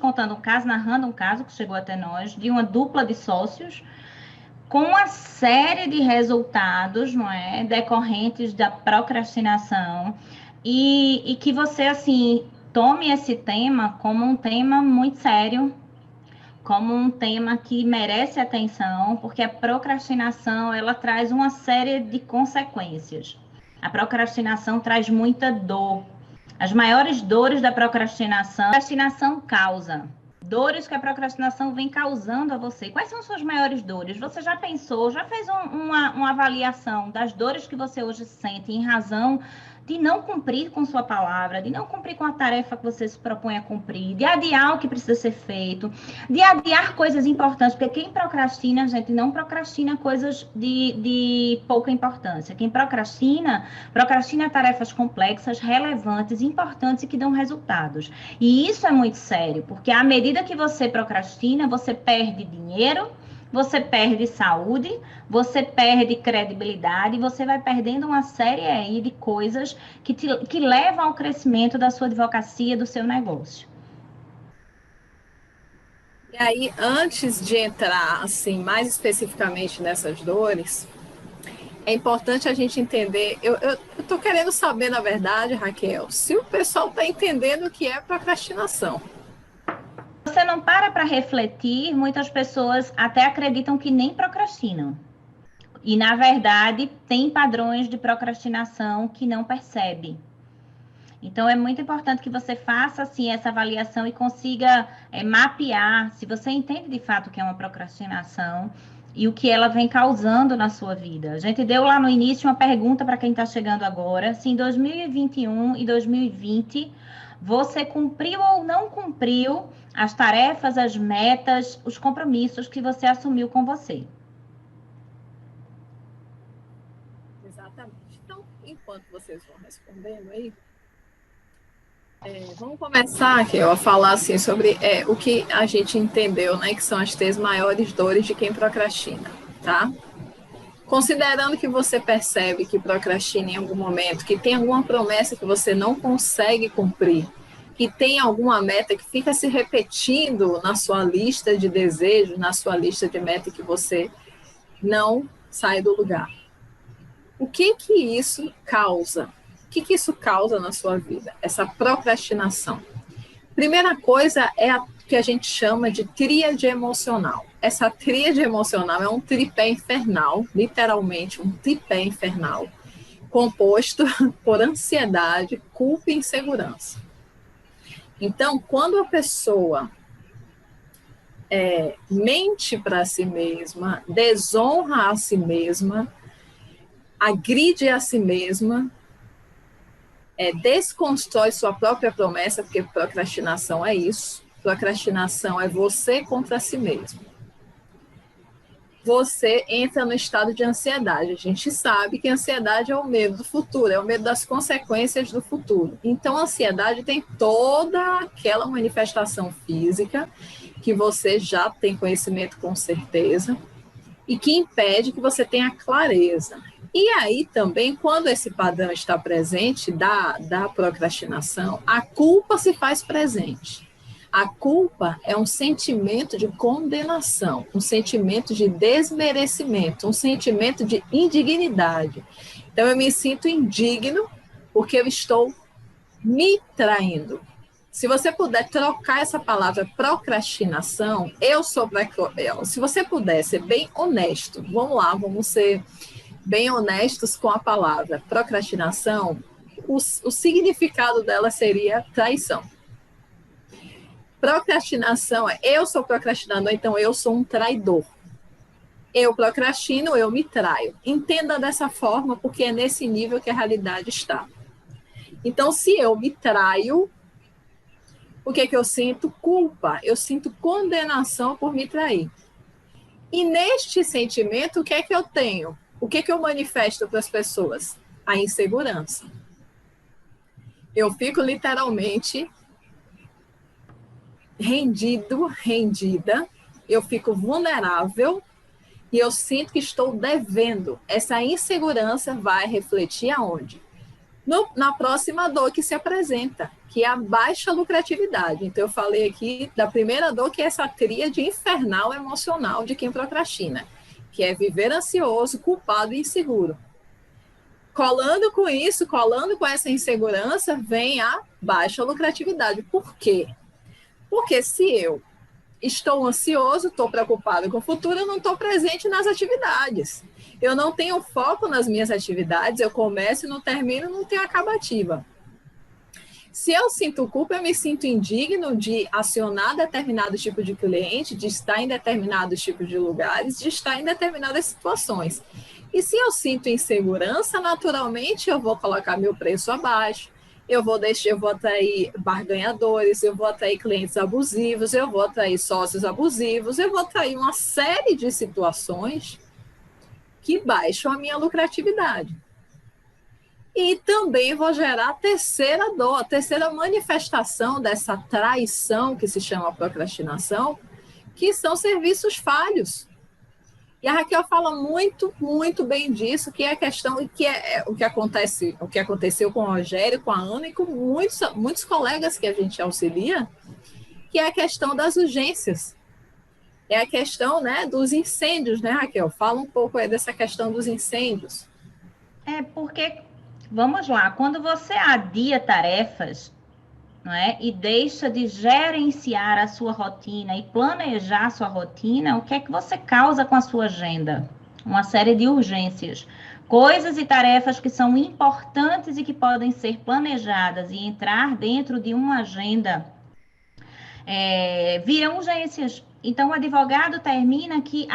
contando um caso, narrando um caso que chegou até nós, de uma dupla de sócios, com uma série de resultados, não é, decorrentes da procrastinação, e que você, assim, tome esse tema como um tema muito sério, como um tema que merece atenção, porque a procrastinação, ela traz uma série de consequências. A procrastinação traz muita dor. As maiores dores da procrastinação, a procrastinação causa. Dores que a procrastinação vem causando a você. Quais são suas maiores dores? Você já pensou, já fez uma avaliação das dores que você hoje sente em razão de não cumprir com sua palavra, de não cumprir com a tarefa que você se propõe a cumprir, de adiar o que precisa ser feito, de adiar coisas importantes, porque quem procrastina, gente, não procrastina coisas de pouca importância. Quem procrastina tarefas complexas, relevantes, importantes e que dão resultados. E isso é muito sério, porque à medida que você procrastina, você perde dinheiro, você perde saúde, você perde credibilidade, você vai perdendo uma série aí de coisas que levam ao crescimento da sua advocacia, do seu negócio. E aí, antes de entrar assim mais especificamente nessas dores, é importante a gente entender. Eu estou querendo saber, na verdade, Raquel, se o pessoal está entendendo o que é procrastinação. Você não para refletir, muitas pessoas até acreditam que nem procrastinam. E, na verdade, tem padrões de procrastinação que não percebe. Então, é muito importante que você faça, assim, essa avaliação e consiga mapear se você entende de fato o que é uma procrastinação e o que ela vem causando na sua vida. A gente deu lá no início uma pergunta para quem está chegando agora, se em 2021 e 2020 você cumpriu ou não cumpriu as tarefas, as metas, os compromissos que você assumiu com você. Exatamente. Então, enquanto vocês vão respondendo aí, vamos começar aqui a falar assim, sobre o que a gente entendeu, né, que são as 3 maiores dores de quem procrastina, tá? Considerando que você percebe que procrastina em algum momento, que tem alguma promessa que você não consegue cumprir, que tem alguma meta que fica se repetindo na sua lista de desejos, na sua lista de meta que você não sai do lugar. O que isso causa? O que isso causa na sua vida? Essa procrastinação. Primeira coisa é a que a gente chama de tríade emocional. Essa tríade emocional é um tripé infernal, literalmente um tripé infernal, composto por ansiedade, culpa e insegurança. Então, quando a pessoa mente para si mesma, desonra a si mesma, agride a si mesma, desconstrói sua própria promessa, porque procrastinação é isso. Procrastinação é você contra si mesmo. Você entra no estado de ansiedade. A gente sabe que a ansiedade é o medo do futuro, é o medo das consequências do futuro. Então, a ansiedade tem toda aquela manifestação física que você já tem conhecimento com certeza e que impede que você tenha clareza. E aí também, quando esse padrão está presente da procrastinação, a culpa se faz presente. A culpa é um sentimento de condenação, um sentimento de desmerecimento, um sentimento de indignidade. Então, eu me sinto indigno porque eu estou me traindo. Se você puder trocar essa palavra procrastinação, se você puder ser bem honesto, vamos lá, vamos ser bem honestos com a palavra procrastinação, o significado dela seria traição. Procrastinação é eu sou procrastinador, então eu sou um traidor. Eu procrastino, eu me traio. Entenda dessa forma, porque é nesse nível que a realidade está. Então, se eu me traio, o que eu sinto? Culpa. Eu sinto condenação por me trair. E neste sentimento, o que eu tenho? O que eu manifesto para as pessoas? A insegurança. Eu fico literalmente rendida, eu fico vulnerável e eu sinto que estou devendo. Essa insegurança vai refletir aonde? na próxima dor que se apresenta, que é a baixa lucratividade. Então, eu falei aqui da primeira dor, que é essa tríade infernal emocional de quem procrastina, que é viver ansioso, culpado e inseguro. Colando com isso, colando com essa insegurança, vem a baixa lucratividade. Por quê? Porque se eu estou ansioso, estou preocupado com o futuro, eu não estou presente nas atividades. Eu não tenho foco nas minhas atividades, eu começo e não termino, não tenho acabativa. Se eu sinto culpa, eu me sinto indigno de acionar determinado tipo de cliente, de estar em determinados tipos de lugares, de estar em determinadas situações. E se eu sinto insegurança, naturalmente eu vou colocar meu preço abaixo, eu vou atrair barganhadores, eu vou atrair clientes abusivos, eu vou atrair sócios abusivos, eu vou atrair uma série de situações que baixam a minha lucratividade. E também vou gerar a terceira dor, a terceira manifestação dessa traição que se chama procrastinação, que são serviços falhos. E a Raquel fala muito, muito bem disso, que é a questão, que é o que aconteceu com o Rogério, com a Ana e com muitos colegas que a gente auxilia, que é a questão das urgências. É a questão, né, dos incêndios, né, Raquel? Fala um pouco aí dessa questão dos incêndios. Porque, vamos lá, quando você adia tarefas, não é? E deixa de gerenciar a sua rotina e planejar a sua rotina, o que é que você causa com a sua agenda? Uma série de urgências. Coisas e tarefas que são importantes e que podem ser planejadas e entrar dentro de uma agenda viram urgências. Então, o advogado termina que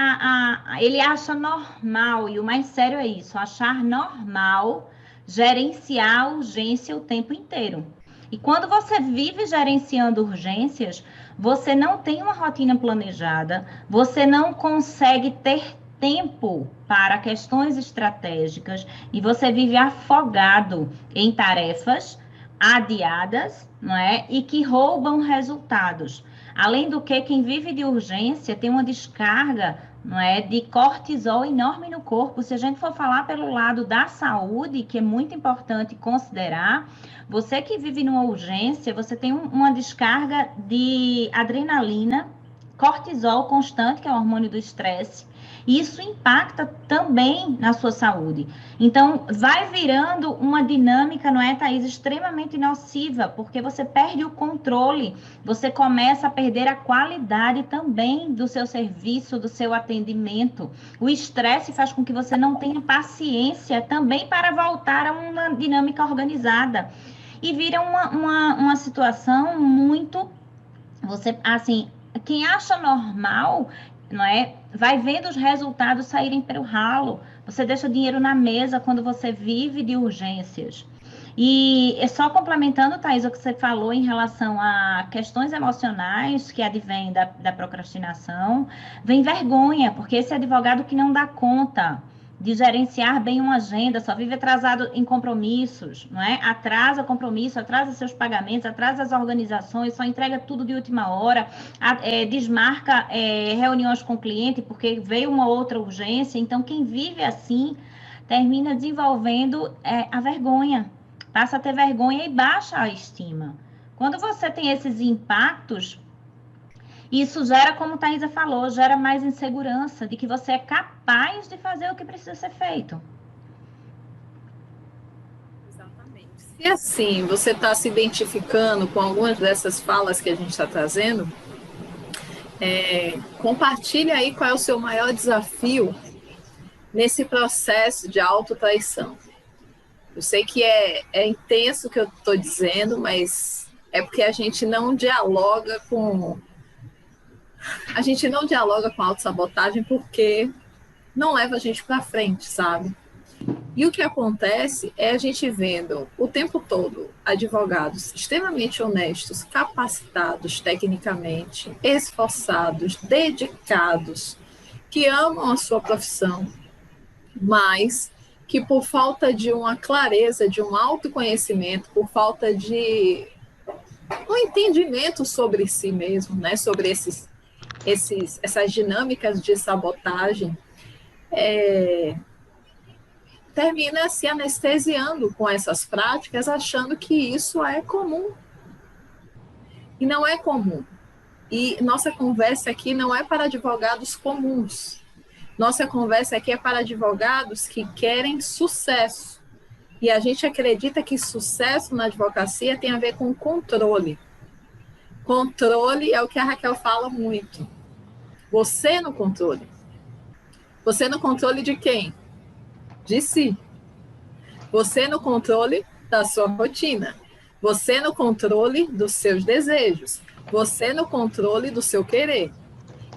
ele acha normal, e o mais sério é isso, achar normal gerenciar a urgência o tempo inteiro. E quando você vive gerenciando urgências, você não tem uma rotina planejada, você não consegue ter tempo para questões estratégicas e você vive afogado em tarefas adiadas, não é? E que roubam resultados. Além do que, quem vive de urgência tem uma descarga, não é, de cortisol enorme no corpo. Se a gente for falar pelo lado da saúde, que é muito importante considerar, você que vive numa urgência, você tem uma descarga de adrenalina, cortisol constante, que é o hormônio do estresse. Isso impacta também na sua saúde. Então, vai virando uma dinâmica, não é, Thaís, extremamente nociva, porque você perde o controle, você começa a perder a qualidade também do seu serviço, do seu atendimento. O estresse faz com que você não tenha paciência também para voltar a uma dinâmica organizada. E vira uma situação muito... Você, assim, quem acha normal, não é? Vai vendo os resultados saírem pelo ralo. Você deixa dinheiro na mesa quando você vive de urgências. E é só complementando, Thaís, o que você falou em relação a questões emocionais que advêm da procrastinação, vem vergonha, porque esse advogado que não dá conta de gerenciar bem uma agenda, só vive atrasado em compromissos, não é? Atrasa compromisso, atrasa seus pagamentos, atrasa as organizações, só entrega tudo de última hora, desmarca reuniões com o cliente porque veio uma outra urgência. Então, quem vive assim termina desenvolvendo a vergonha, passa a ter vergonha e baixa a estima. Quando você tem esses impactos, isso gera, como a Thaisa falou, gera mais insegurança de que você é capaz de fazer o que precisa ser feito. Exatamente. Se assim, você está se identificando com algumas dessas falas que a gente está trazendo, compartilhe aí qual é o seu maior desafio nesse processo de autotraição. Eu sei que é intenso o que eu estou dizendo, mas é porque a gente não dialoga com a autossabotagem porque não leva a gente para frente, sabe? E o que acontece é a gente vendo o tempo todo advogados extremamente honestos, capacitados tecnicamente, esforçados, dedicados, que amam a sua profissão, mas que por falta de uma clareza, de um autoconhecimento, por falta de um entendimento sobre si mesmo, né, sobre essas dinâmicas de sabotagem, termina se anestesiando com essas práticas, achando que isso é comum. E não é comum. E nossa conversa aqui não é para advogados comuns. Nossa conversa aqui é para advogados que querem sucesso. E a gente acredita que sucesso na advocacia tem a ver com controle. Controle é o que a Raquel fala muito. Você no controle. Você no controle de quem? De si. Você no controle da sua rotina. Você no controle dos seus desejos. Você no controle do seu querer.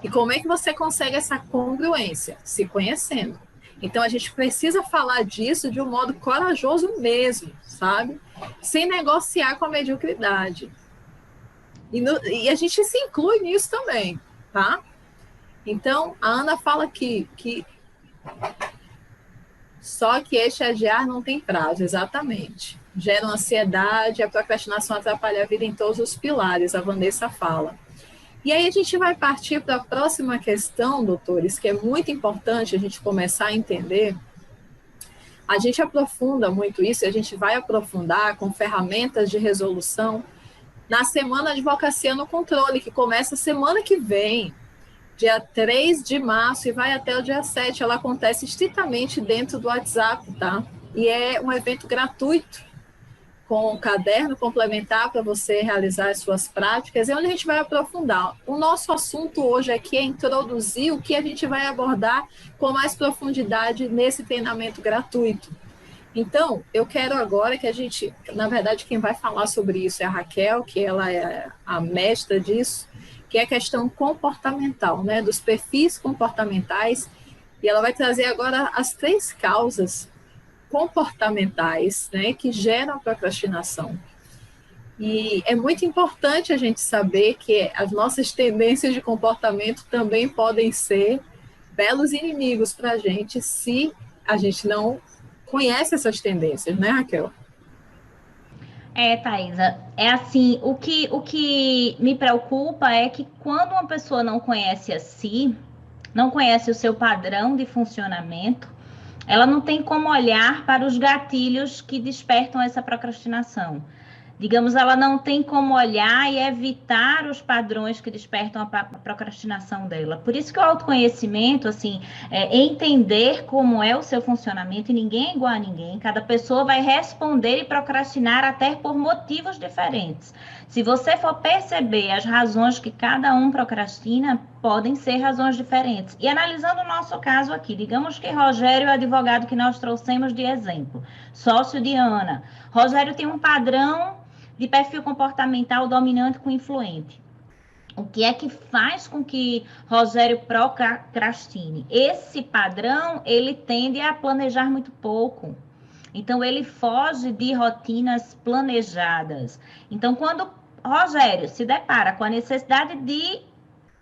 E como é que você consegue essa congruência? Se conhecendo. Então, a gente precisa falar disso de um modo corajoso mesmo, sabe? Sem negociar com a mediocridade. E a gente se inclui nisso também, tá? Então, a Ana fala aqui que só que este adiar não tem prazo, exatamente. Gera ansiedade, a procrastinação atrapalha a vida em todos os pilares, a Vanessa fala. E aí a gente vai partir para a próxima questão, doutores, que é muito importante a gente começar a entender. A gente aprofunda muito isso, e a gente vai aprofundar com ferramentas de resolução na Semana Advocacia no Controle, que começa semana que vem, dia 3 de março, e vai até o dia 7. Ela acontece estritamente dentro do WhatsApp, tá? E é um evento gratuito, com um caderno complementar para você realizar as suas práticas, é onde a gente vai aprofundar. O nosso assunto hoje aqui é introduzir o que a gente vai abordar com mais profundidade nesse treinamento gratuito. Então, eu quero agora que a gente, na verdade, quem vai falar sobre isso é a Raquel, que ela é a mestra disso, que é a questão comportamental, né, dos perfis comportamentais, e ela vai trazer agora as 3 causas comportamentais, né, que geram a procrastinação. E é muito importante a gente saber que as nossas tendências de comportamento também podem ser belos inimigos para a gente se a gente não conhece essas tendências, né, Raquel? Thaisa, é assim, o que me preocupa é que quando uma pessoa não conhece a si, não conhece o seu padrão de funcionamento, ela não tem como olhar para os gatilhos que despertam essa procrastinação. Digamos, ela não tem como olhar e evitar os padrões que despertam a procrastinação dela. Por isso que o autoconhecimento, assim, entender como é o seu funcionamento, e ninguém é igual a ninguém, cada pessoa vai responder e procrastinar até por motivos diferentes. Se você for perceber as razões que cada um procrastina, podem ser razões diferentes. E analisando o nosso caso aqui, digamos que Rogério é o advogado que nós trouxemos de exemplo, sócio de Ana. Rogério tem um padrão de perfil comportamental dominante com influente. O que é que faz com que Rogério procrastine? Esse padrão, ele tende a planejar muito pouco. Então, ele foge de rotinas planejadas. Então, quando Rogério se depara com a necessidade de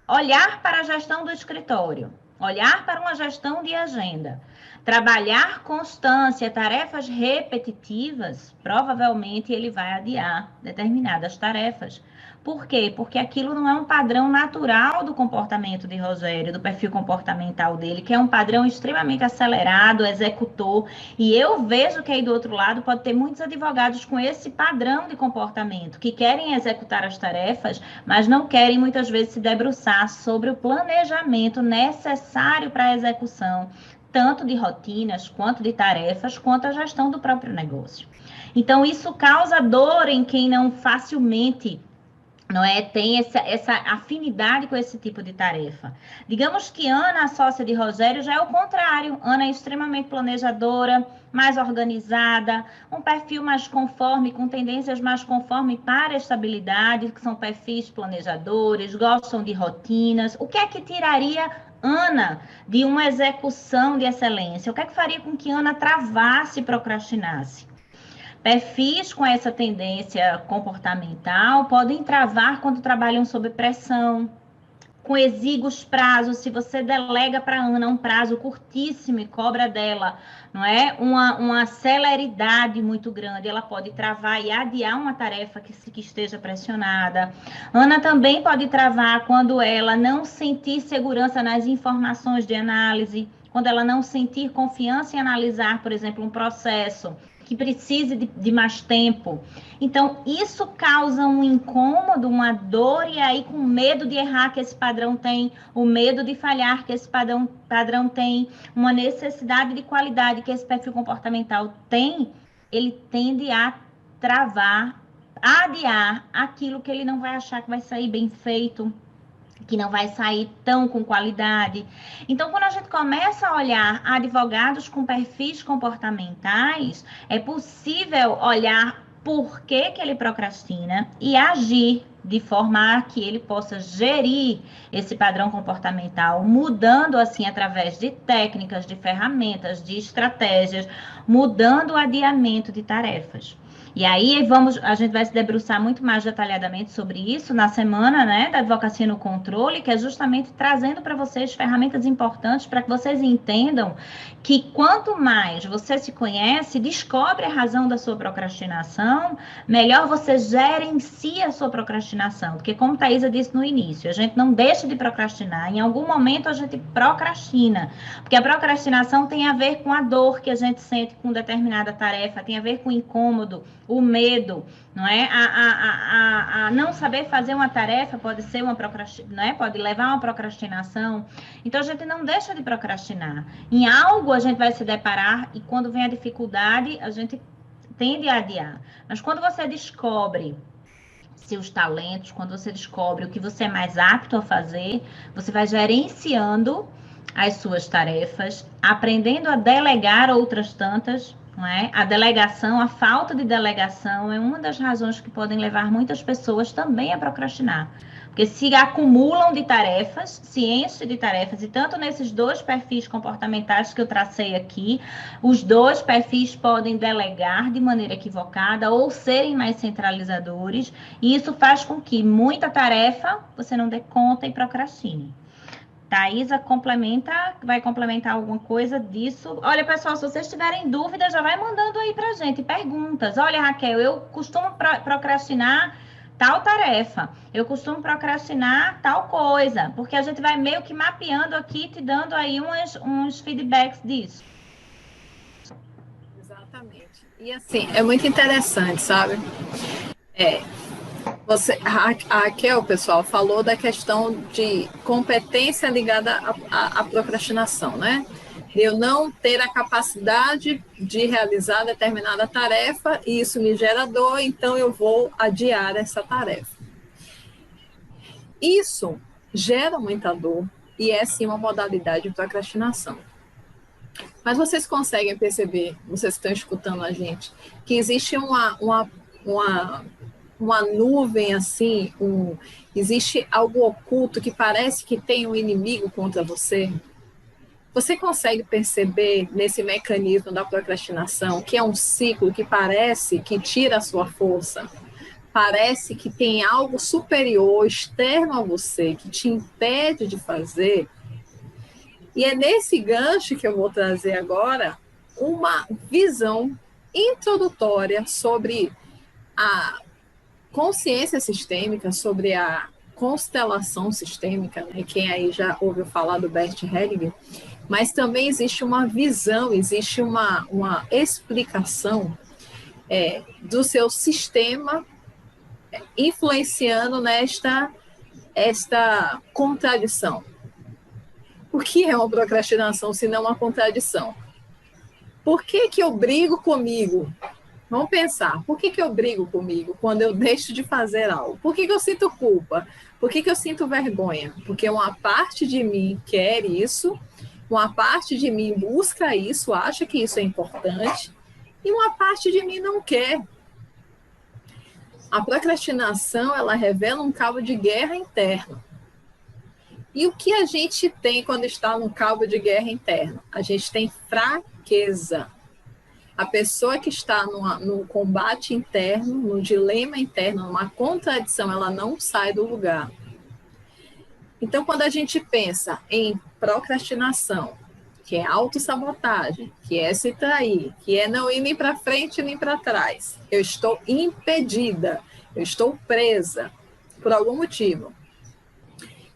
olhar para a gestão do escritório, olhar para uma gestão de agenda, trabalhar constância, tarefas repetitivas, provavelmente ele vai adiar determinadas tarefas. Por quê? Porque aquilo não é um padrão natural do comportamento de Rogério, do perfil comportamental dele, que é um padrão extremamente acelerado, executor. E eu vejo que aí do outro lado pode ter muitos advogados com esse padrão de comportamento, que querem executar as tarefas, mas não querem muitas vezes se debruçar sobre o planejamento necessário para a execução, tanto de rotinas, quanto de tarefas, quanto a gestão do próprio negócio. Então, isso causa dor em quem não facilmente tem essa afinidade com esse tipo de tarefa. Digamos que Ana, a sócia de Rogério, já é o contrário. Ana é extremamente planejadora, mais organizada, um perfil mais conforme, com tendências mais conforme para a estabilidade, que são perfis planejadores, gostam de rotinas. O que é que tiraria Ana de uma execução de excelência? O que é que faria com que Ana travasse e procrastinasse? Perfis com essa tendência comportamental podem travar quando trabalham sob pressão, com exíguos prazos. Se você delega para a Ana um prazo curtíssimo e cobra dela, não é, uma celeridade muito grande, ela pode travar e adiar uma tarefa que esteja pressionada. Ana também pode travar quando ela não sentir segurança nas informações de análise, quando ela não sentir confiança em analisar, por exemplo, um processo que precise de mais tempo. Então, isso causa um incômodo, uma dor, e aí com medo de errar que esse padrão tem, o medo de falhar que esse padrão tem, uma necessidade de qualidade que esse perfil comportamental tem, ele tende a travar, a adiar aquilo que ele não vai achar que vai sair bem feito, que não vai sair tão com qualidade. Então, quando a gente começa a olhar advogados com perfis comportamentais, é possível olhar por que ele procrastina e agir de forma a que ele possa gerir esse padrão comportamental, mudando assim através de técnicas, de ferramentas, de estratégias, mudando o adiamento de tarefas. E aí a gente vai se debruçar muito mais detalhadamente sobre isso na semana, né, da advocacia no controle, que é justamente trazendo para vocês ferramentas importantes para que vocês entendam que quanto mais você se conhece, descobre a razão da sua procrastinação, melhor você gerencia a sua procrastinação. Porque como Thaisa disse no início, a gente não deixa de procrastinar, em algum momento a gente procrastina, porque a procrastinação tem a ver com a dor que a gente sente com determinada tarefa, tem a ver com o incômodo, o medo, não é? A não saber fazer uma tarefa pode ser uma procrastinação, não é? Pode levar a uma procrastinação. Então a gente não deixa de procrastinar. Em algo a gente vai se deparar e quando vem a dificuldade, a gente tende a adiar. Mas quando você descobre seus talentos, quando você descobre o que você é mais apto a fazer, você vai gerenciando as suas tarefas, aprendendo a delegar outras tantas, não é? A delegação, a falta de delegação é uma das razões que podem levar muitas pessoas também a procrastinar. Porque se acumulam de tarefas, se enchem de tarefas, e tanto nesses dois perfis comportamentais que eu tracei aqui, os dois perfis podem delegar de maneira equivocada ou serem mais centralizadores, e isso faz com que muita tarefa você não dê conta e procrastine. Thaisa vai complementar alguma coisa disso. Olha, pessoal, se vocês tiverem dúvidas, já vai mandando aí pra gente perguntas. Olha, Raquel, eu costumo procrastinar tal tarefa. Eu costumo procrastinar tal coisa. Porque a gente vai meio que mapeando aqui, te dando aí uns feedbacks disso. Exatamente. E assim, é muito interessante, sabe? A Raquel, pessoal, falou da questão de competência ligada à procrastinação, né? Eu não ter a capacidade de realizar determinada tarefa e isso me gera dor, então eu vou adiar essa tarefa. Isso gera muita dor e é sim uma modalidade de procrastinação. Mas vocês conseguem perceber, vocês estão escutando a gente, que existe uma nuvem assim, existe algo oculto que parece que tem um inimigo contra você? Você consegue perceber nesse mecanismo da procrastinação que é um ciclo que parece que tira a sua força? Parece que tem algo superior, externo a você, que te impede de fazer? E é nesse gancho que eu vou trazer agora uma visão introdutória sobre a consciência sistêmica, sobre a constelação sistêmica, né? Quem aí já ouviu falar do Bert Hellinger, mas também existe uma visão, existe uma explicação do seu sistema influenciando esta contradição. O que é uma procrastinação se não uma contradição? Por que eu brigo comigo? Vamos pensar, por que eu brigo comigo quando eu deixo de fazer algo? Por que eu sinto culpa? Por que eu sinto vergonha? Porque uma parte de mim quer isso, uma parte de mim busca isso, acha que isso é importante, e uma parte de mim não quer. A procrastinação, ela revela um cabo de guerra interno. E o que a gente tem quando está num cabo de guerra interno? A gente tem fraqueza. A pessoa que está num combate interno, num dilema interno, numa contradição, ela não sai do lugar. Então, quando a gente pensa em procrastinação, que é autossabotagem, que é se trair, que é não ir nem para frente nem para trás, eu estou impedida, eu estou presa por algum motivo.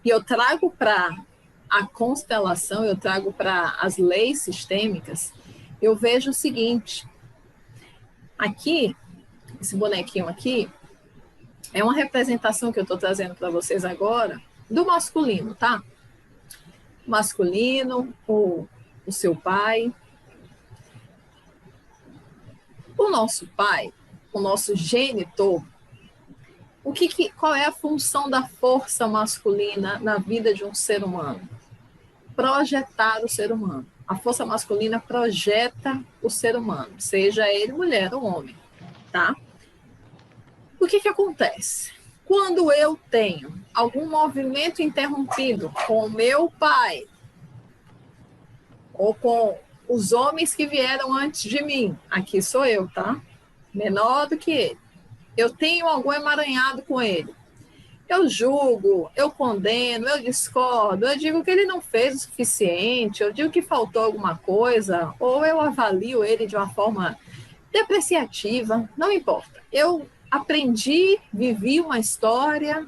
E eu trago para a constelação, eu trago para as leis sistêmicas, eu vejo o seguinte, aqui, esse bonequinho aqui, é uma representação que eu estou trazendo para vocês agora, do masculino, tá? Masculino, o seu pai. O nosso pai, o nosso genitor, qual é a função da força masculina na vida de um ser humano? Projetar o ser humano. A força masculina projeta o ser humano, seja ele mulher ou homem, tá? O que acontece? Quando eu tenho algum movimento interrompido com o meu pai, ou com os homens que vieram antes de mim, aqui sou eu, tá? Menor do que ele. Eu tenho algum emaranhado com ele. Eu julgo, eu condeno, eu discordo, eu digo que ele não fez o suficiente, eu digo que faltou alguma coisa, ou eu avalio ele de uma forma depreciativa, não importa. Eu aprendi, vivi uma história,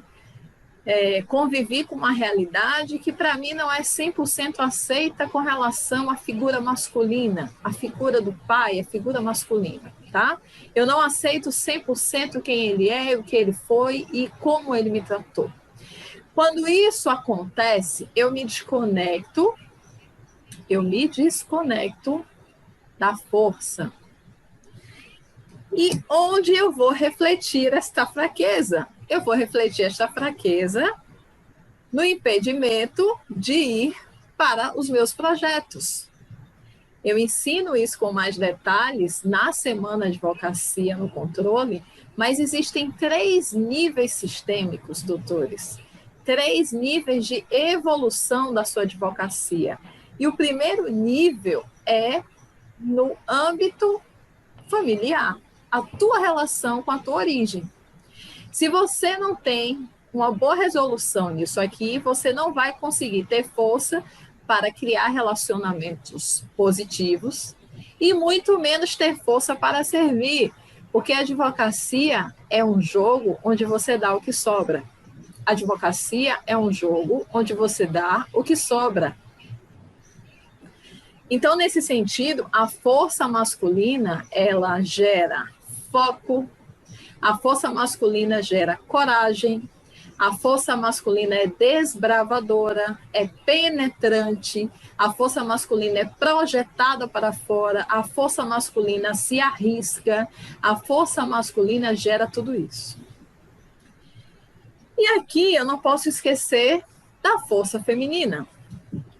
convivi com uma realidade que para mim não é 100% aceita com relação à figura masculina, a figura do pai, a figura masculina, tá? Eu não aceito 100% quem ele é, o que ele foi e como ele me tratou. Quando isso acontece, eu me desconecto da força. E onde eu vou refletir esta fraqueza? Eu vou refletir esta fraqueza no impedimento de ir para os meus projetos. Eu ensino isso com mais detalhes na Semana de Advocacia no Controle, mas existem 3 níveis sistêmicos, doutores. 3 níveis de evolução da sua advocacia. E o primeiro nível é no âmbito familiar, a tua relação com a tua origem. Se você não tem uma boa resolução nisso aqui, você não vai conseguir ter força para criar relacionamentos positivos e muito menos ter força para servir, porque a advocacia é um jogo onde você dá o que sobra. A advocacia é um jogo onde você dá o que sobra. Então, nesse sentido, a força masculina, ela gera foco, a força masculina gera coragem, a força masculina é desbravadora, é penetrante, a força masculina é projetada para fora, a força masculina se arrisca, a força masculina gera tudo isso. E aqui eu não posso esquecer da força feminina.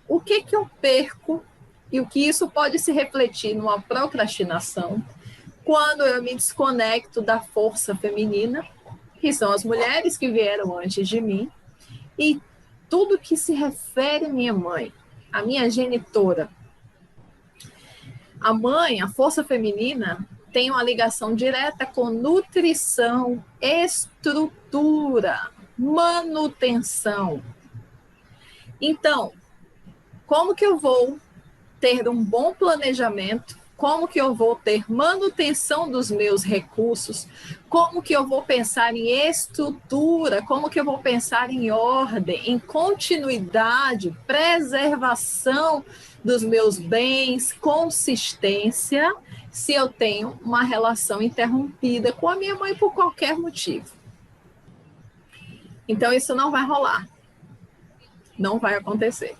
O que eu perco e o que isso pode se refletir numa procrastinação quando eu me desconecto da força feminina, que são as mulheres que vieram antes de mim, e tudo que se refere à minha mãe, a minha genitora. A mãe, a força feminina, tem uma ligação direta com nutrição, estrutura, manutenção. Então, como que eu vou ter um bom planejamento? Como que eu vou ter manutenção dos meus recursos? Como que eu vou pensar em estrutura? Como que eu vou pensar em ordem, em continuidade, preservação dos meus bens, consistência, se eu tenho uma relação interrompida com a minha mãe por qualquer motivo? Então, isso não vai rolar. Não vai acontecer.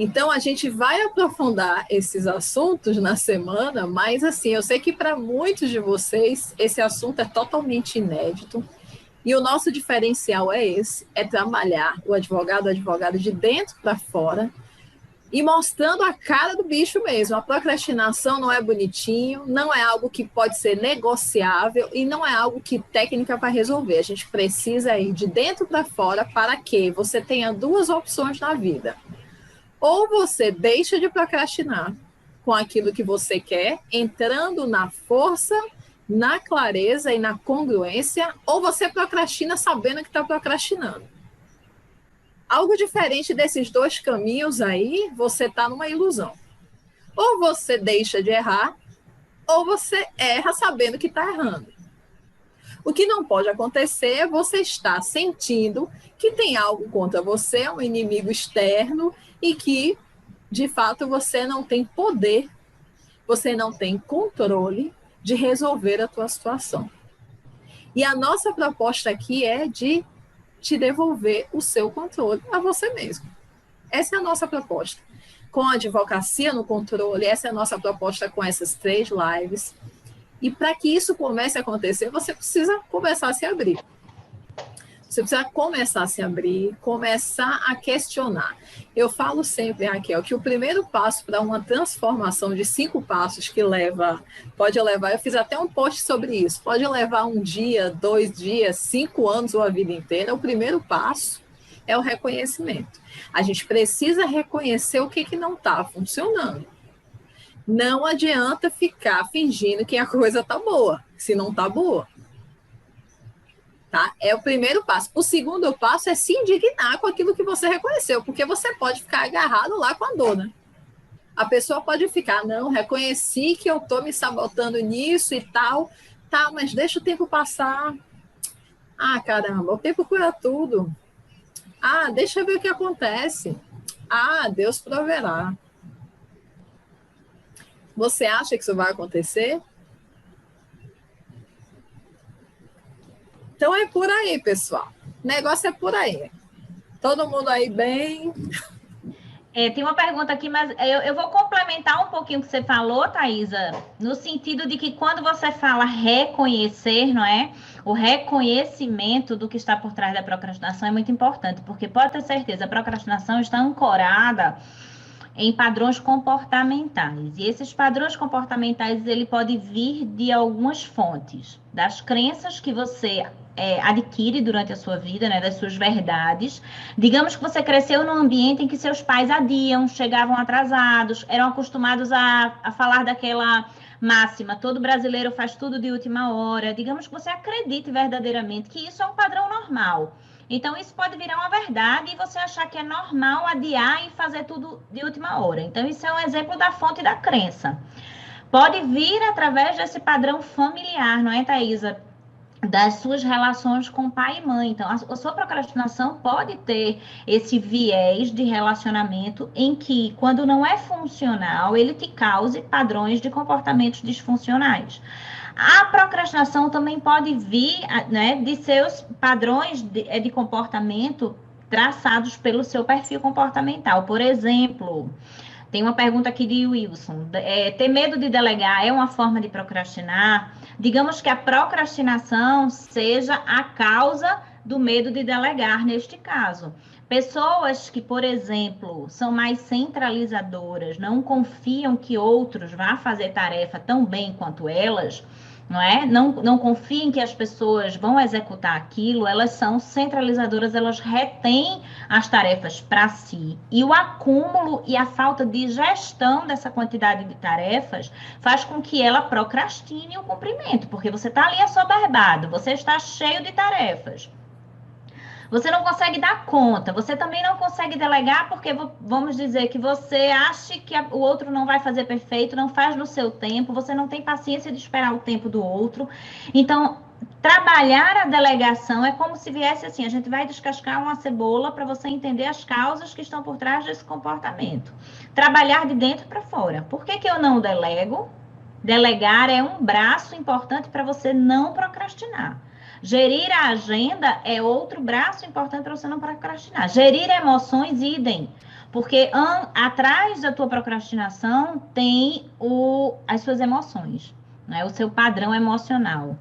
Então, a gente vai aprofundar esses assuntos na semana, mas, assim, eu sei que para muitos de vocês esse assunto é totalmente inédito e o nosso diferencial é esse, é trabalhar o advogado de dentro para fora e mostrando a cara do bicho mesmo. A procrastinação não é bonitinho, não é algo que pode ser negociável e não é algo que técnica vai resolver. A gente precisa ir de dentro para fora para que você tenha 2 opções na vida. Ou você deixa de procrastinar com aquilo que você quer, entrando na força, na clareza e na congruência, ou você procrastina sabendo que está procrastinando. Algo diferente desses 2 caminhos aí, você está numa ilusão. Ou você deixa de errar, ou você erra sabendo que está errando. O que não pode acontecer é você estar sentindo que tem algo contra você, um inimigo externo, e que, de fato, você não tem poder, você não tem controle de resolver a tua situação. E a nossa proposta aqui é de te devolver o seu controle a você mesmo. Essa é a nossa proposta. Com a advocacia no controle, essa é a nossa proposta com essas 3 lives. E para que isso comece a acontecer, você precisa começar a se abrir. Você precisa começar a se abrir, começar a questionar. Eu falo sempre, Raquel, que o primeiro passo para uma transformação de 5 passos que pode levar, eu fiz até um post sobre isso, pode levar 1 dia, 2 dias, 5 anos ou a vida inteira. O primeiro passo é o reconhecimento. A gente precisa reconhecer o que não está funcionando. Não adianta ficar fingindo que a coisa está boa, se não está boa. Tá? É o primeiro passo. O segundo passo é se indignar com aquilo que você reconheceu, porque você pode ficar agarrado lá com a dor, né? A pessoa pode ficar, não, reconheci que eu estou me sabotando nisso e tal, tá, mas deixa o tempo passar. Ah, caramba, o tempo cura tudo. Ah, deixa eu ver o que acontece. Ah, Deus proverá. Você acha que isso vai acontecer? Então é por aí, pessoal. O negócio é por aí. Todo mundo aí bem? Tem uma pergunta aqui, mas eu vou complementar um pouquinho o que você falou, Thaisa, no sentido de que quando você fala reconhecer, não é? O reconhecimento do que está por trás da procrastinação é muito importante, porque pode ter certeza, a procrastinação está ancorada em padrões comportamentais. E esses padrões comportamentais, ele pode vir de algumas fontes, das crenças que você adquire durante a sua vida, né, das suas verdades. Digamos que você cresceu num ambiente em que seus pais adiam, chegavam atrasados, eram acostumados a falar daquela máxima, todo brasileiro faz tudo de última hora. Digamos que você acredite verdadeiramente que isso é um padrão normal. Então, isso pode virar uma verdade e você achar que é normal adiar e fazer tudo de última hora. Então, isso é um exemplo da fonte da crença. Pode vir através desse padrão familiar, não é, Thaisa? Das suas relações com pai e mãe. Então, a sua procrastinação pode ter esse viés de relacionamento em que, quando não é funcional, ele te cause padrões de comportamentos disfuncionais. A procrastinação também pode vir, né, de seus padrões de comportamento traçados pelo seu perfil comportamental. Por exemplo, tem uma pergunta aqui de Wilson. Ter medo de delegar é uma forma de procrastinar? Digamos que a procrastinação seja a causa do medo de delegar neste caso. Pessoas que, por exemplo, são mais centralizadoras, não confiam que outros vá fazer tarefa tão bem quanto elas, não é? Não confiem que as pessoas vão executar aquilo, elas são centralizadoras, elas retêm as tarefas para si. E o acúmulo e a falta de gestão dessa quantidade de tarefas faz com que ela procrastine o cumprimento, porque você está ali assoberbado, você está cheio de tarefas. Você não consegue dar conta, você também não consegue delegar porque vamos dizer que você acha que o outro não vai fazer perfeito, não faz no seu tempo, você não tem paciência de esperar o tempo do outro. Então, trabalhar a delegação é como se viesse assim, a gente vai descascar uma cebola para você entender as causas que estão por trás desse comportamento. Trabalhar de dentro para fora. Por que eu não delego? Delegar é um braço importante para você não procrastinar. Gerir a agenda é outro braço importante para você não procrastinar. Gerir emoções, idem. Porque atrás da tua procrastinação tem as suas emoções, né? O seu padrão emocional.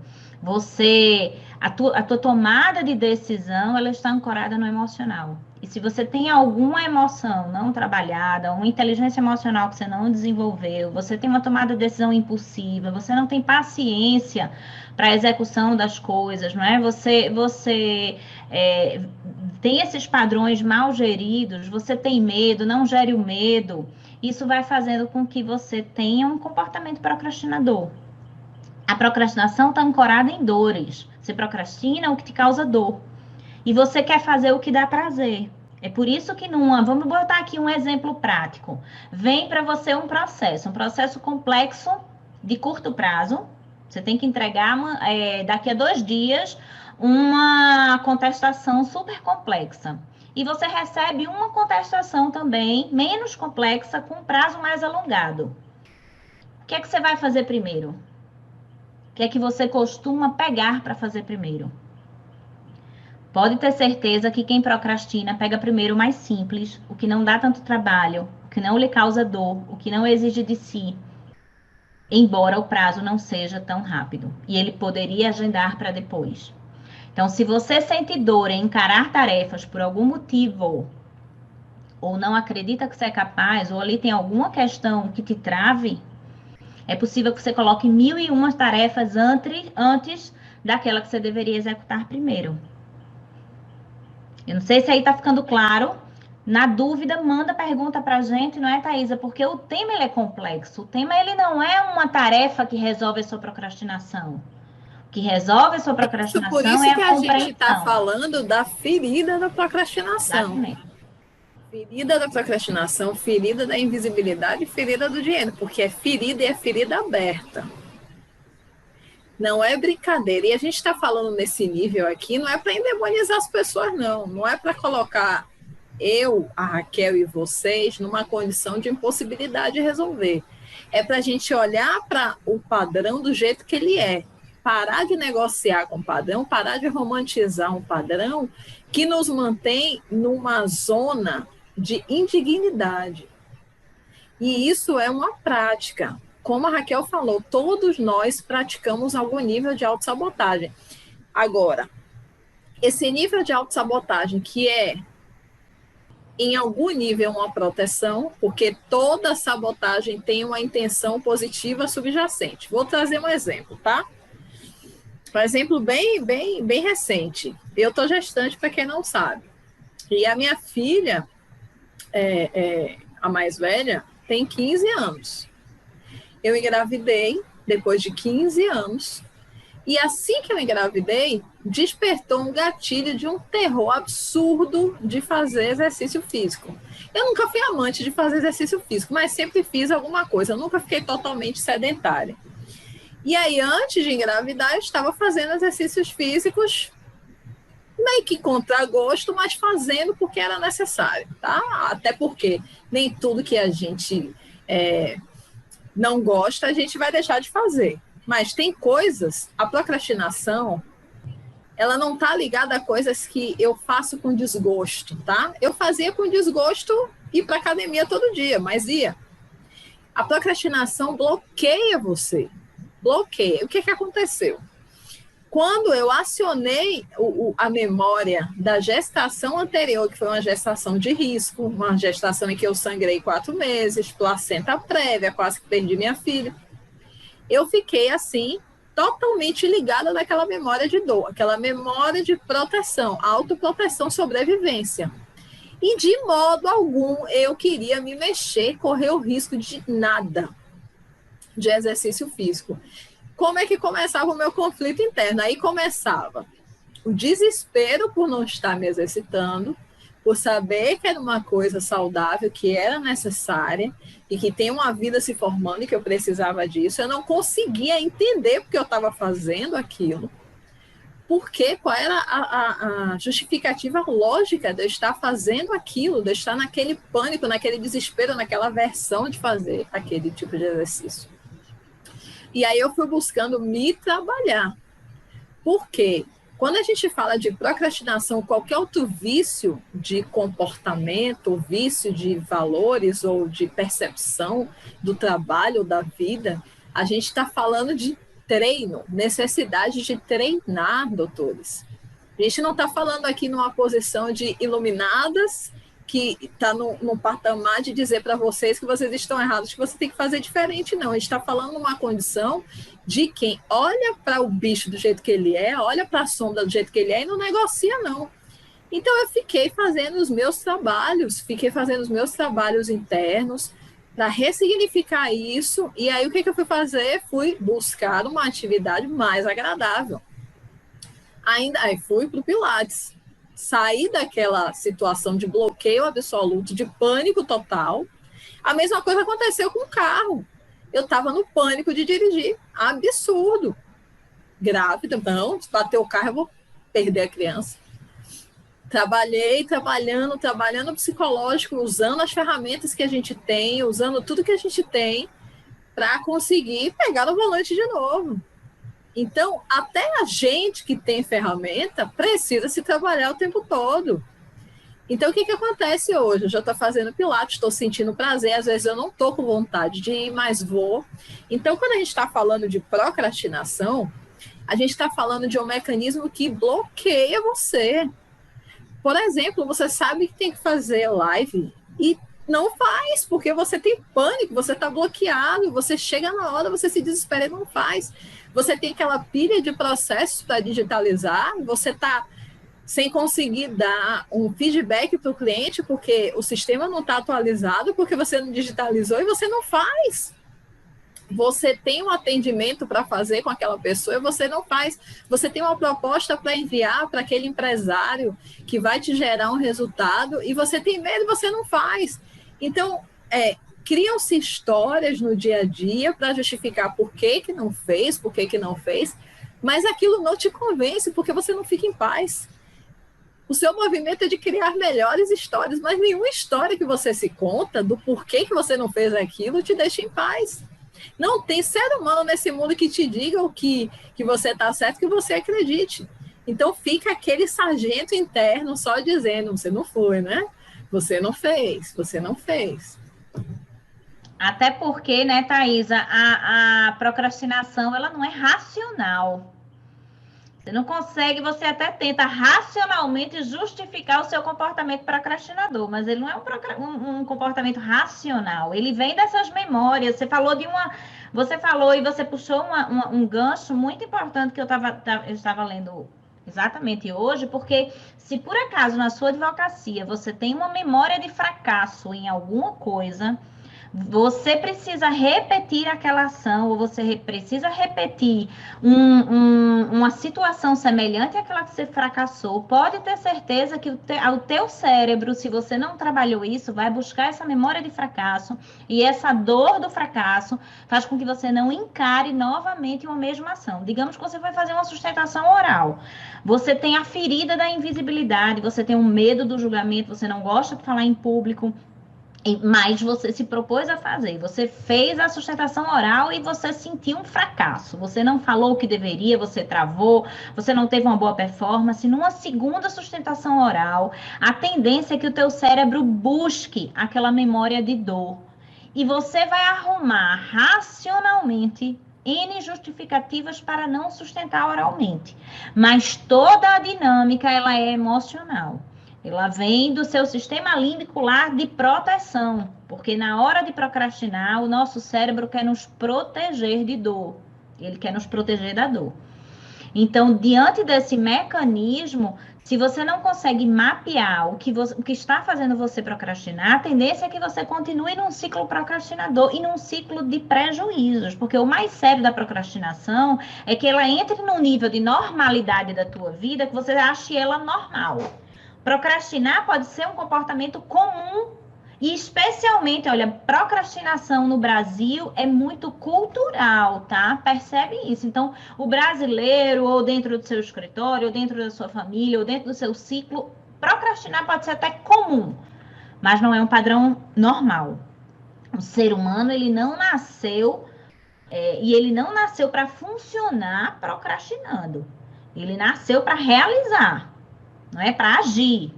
A tua tomada de decisão, ela está ancorada no emocional. E se você tem alguma emoção não trabalhada, uma inteligência emocional que você não desenvolveu, você tem uma tomada de decisão impulsiva, você não tem paciência para a execução das coisas, não é? Você tem esses padrões mal geridos, você tem medo, não gere o medo, isso vai fazendo com que você tenha um comportamento procrastinador. A procrastinação está ancorada em dores. Você procrastina o que te causa dor. E você quer fazer o que dá prazer. É por isso que vamos botar aqui um exemplo prático. Vem para você um processo complexo de curto prazo, Você tem que entregar daqui a 2 dias uma contestação super complexa. E você recebe uma contestação também menos complexa com prazo mais alongado. O que é que você vai fazer primeiro? O que é que você costuma pegar para fazer primeiro? Pode ter certeza que quem procrastina pega primeiro o mais simples, o que não dá tanto trabalho, o que não lhe causa dor, o que não exige de si, embora o prazo não seja tão rápido. E ele poderia agendar para depois. Então, se você sente dor em encarar tarefas por algum motivo, ou não acredita que você é capaz, ou ali tem alguma questão que te trave, é possível que você coloque 1001 tarefas antes daquela que você deveria executar primeiro. Eu não sei se aí tá ficando claro. Na dúvida, manda pergunta pra gente, não é, Thaisa? Porque o tema ele é complexo. O tema ele não é uma tarefa que resolve a sua procrastinação. O que resolve a sua Por procrastinação isso é que a a gente está compreensão. falando da ferida da procrastinação. Exatamente. Ferida da procrastinação, ferida da invisibilidade, ferida do dinheiro, porque é ferida e é ferida aberta. Não é brincadeira. E a gente está falando nesse nível aqui, não é para endemonizar as pessoas, não. Não é para colocar eu, a Raquel e vocês numa condição de impossibilidade de resolver. É para a gente olhar para o padrão do jeito que ele é. Parar de negociar com o padrão, parar de romantizar um padrão que nos mantém numa zona de indignidade. E isso é uma prática. Como a Raquel falou, todos nós praticamos algum nível de autossabotagem. Agora, esse nível de autossabotagem que é, em algum nível, uma proteção, porque toda sabotagem tem uma intenção positiva subjacente. Vou trazer um exemplo, tá? Um exemplo bem recente. Eu estou gestante, para quem não sabe. E a minha filha, a mais velha, tem 15 anos. Eu engravidei depois de 15 anos. E assim que eu engravidei, despertou um gatilho de um terror absurdo de fazer exercício físico. Eu nunca fui amante de fazer exercício físico, mas sempre fiz alguma coisa. Eu nunca fiquei totalmente sedentária. E aí, antes de engravidar, eu estava fazendo exercícios físicos meio que contra gosto, mas fazendo porque era necessário, tá? Até porque nem tudo que a gente não gosta, a gente vai deixar de fazer. Mas tem coisas, a procrastinação, ela não está ligada a coisas que eu faço com desgosto, tá? Eu fazia com desgosto ir para academia todo dia, mas ia. A procrastinação bloqueia você. Bloqueia. O que aconteceu? Quando eu acionei a memória da gestação anterior, que foi uma gestação de risco, uma gestação em que eu sangrei 4 meses, placenta prévia, quase que perdi minha filha, eu fiquei assim, totalmente ligada naquela memória de dor, aquela memória de proteção, autoproteção, sobrevivência. E de modo algum eu queria me mexer, correr o risco de nada de exercício físico. Como é que começava o meu conflito interno? Aí começava o desespero por não estar me exercitando, por saber que era uma coisa saudável, que era necessária e que tem uma vida se formando e que eu precisava disso. Eu não conseguia entender porque eu estava fazendo aquilo. Porque qual era a justificativa lógica de eu estar fazendo aquilo, de eu estar naquele pânico, naquele desespero, naquela aversão de fazer aquele tipo de exercício. E aí eu fui buscando me trabalhar. Por quê? Quando a gente fala de procrastinação, qualquer outro vício de comportamento, vício de valores ou de percepção do trabalho, da vida, a gente está falando de treino, necessidade de treinar, doutores. A gente não está falando aqui numa posição de iluminadas que está num patamar de dizer para vocês que vocês estão errados, que você tem que fazer diferente, não. A gente está falando numa condição de quem olha para o bicho do jeito que ele é, olha para a sombra do jeito que ele é e não negocia, não. Então, eu fiquei fazendo os meus trabalhos internos para ressignificar isso, e aí o que eu fui fazer? Fui buscar uma atividade mais agradável. Aí fui para o Pilates. Sair daquela situação de bloqueio absoluto, de pânico total. A mesma coisa aconteceu com o carro. eu estava no pânico de dirigir. Absurdo. Grávida, não, se bater o carro, eu vou perder a criança. Trabalhei, trabalhando psicológico, usando as ferramentas que a gente tem, usando tudo que a gente tem para conseguir pegar no volante de novo. Então, até a gente que tem ferramenta precisa se trabalhar o tempo todo. Então, o que acontece hoje? Eu já estou fazendo pilates, estou sentindo prazer, às vezes eu não estou com vontade de ir, mas vou. Então, quando a gente está falando de procrastinação, a gente está falando de um mecanismo que bloqueia você. Por exemplo, você sabe que tem que fazer live e não faz, porque você tem pânico, você está bloqueado, você chega na hora, você se desespera e não faz. Você tem aquela pilha de processos para digitalizar, você está sem conseguir dar um feedback para o cliente, porque o sistema não está atualizado, porque você não digitalizou e você não faz. Você tem um atendimento para fazer com aquela pessoa e você não faz. Você tem uma proposta para enviar para aquele empresário que vai te gerar um resultado e você tem medo e você não faz. Então, criam-se histórias no dia a dia para justificar por que não fez, mas aquilo não te convence porque você não fica em paz. O seu movimento é de criar melhores histórias, mas nenhuma história que você se conta do porquê que você não fez aquilo te deixa em paz. Não tem ser humano nesse mundo que te diga o que você está certo, que você acredite. Então fica aquele sargento interno só dizendo, você não foi, né? Você não fez. Até porque, né, Thaisa, a procrastinação, ela não é racional. Você não consegue, você até tenta racionalmente justificar o seu comportamento procrastinador, mas ele não é um comportamento racional. Ele vem dessas memórias. Você falou e você puxou um gancho muito importante que eu estava lendo exatamente hoje, porque se por acaso na sua advocacia você tem uma memória de fracasso em alguma coisa, você precisa repetir aquela ação, ou você precisa repetir uma situação semelhante àquela que você fracassou. Pode ter certeza que o teu cérebro, se você não trabalhou isso, vai buscar essa memória de fracasso, e essa dor do fracasso faz com que você não encare novamente uma mesma ação. Digamos que você vai fazer uma sustentação oral. Você tem a ferida da invisibilidade, você tem o medo do julgamento, você não gosta de falar em público, mas você se propôs a fazer, você fez a sustentação oral e você sentiu um fracasso, você não falou o que deveria, você travou, você não teve uma boa performance. Numa segunda sustentação oral, a tendência é que o teu cérebro busque aquela memória de dor, e você vai arrumar racionalmente N justificativas para não sustentar oralmente, mas toda a dinâmica ela é emocional. Ela vem do seu sistema limbicular de proteção, porque na hora de procrastinar, o nosso cérebro quer nos proteger de dor. Ele quer nos proteger da dor. Então, diante desse mecanismo, se você não consegue mapear o que está fazendo você procrastinar, a tendência é que você continue num ciclo procrastinador e num ciclo de prejuízos, porque o mais sério da procrastinação é que ela entre num nível de normalidade da tua vida que você ache ela normal. Procrastinar pode ser um comportamento comum e especialmente, olha, procrastinação no Brasil é muito cultural, tá? Percebe isso. Então, o brasileiro, ou dentro do seu escritório, ou dentro da sua família, ou dentro do seu ciclo, procrastinar pode ser até comum, mas não é um padrão normal. O ser humano, ele não nasceu, e ele não nasceu para funcionar procrastinando. Ele nasceu para realizar. Não é para agir.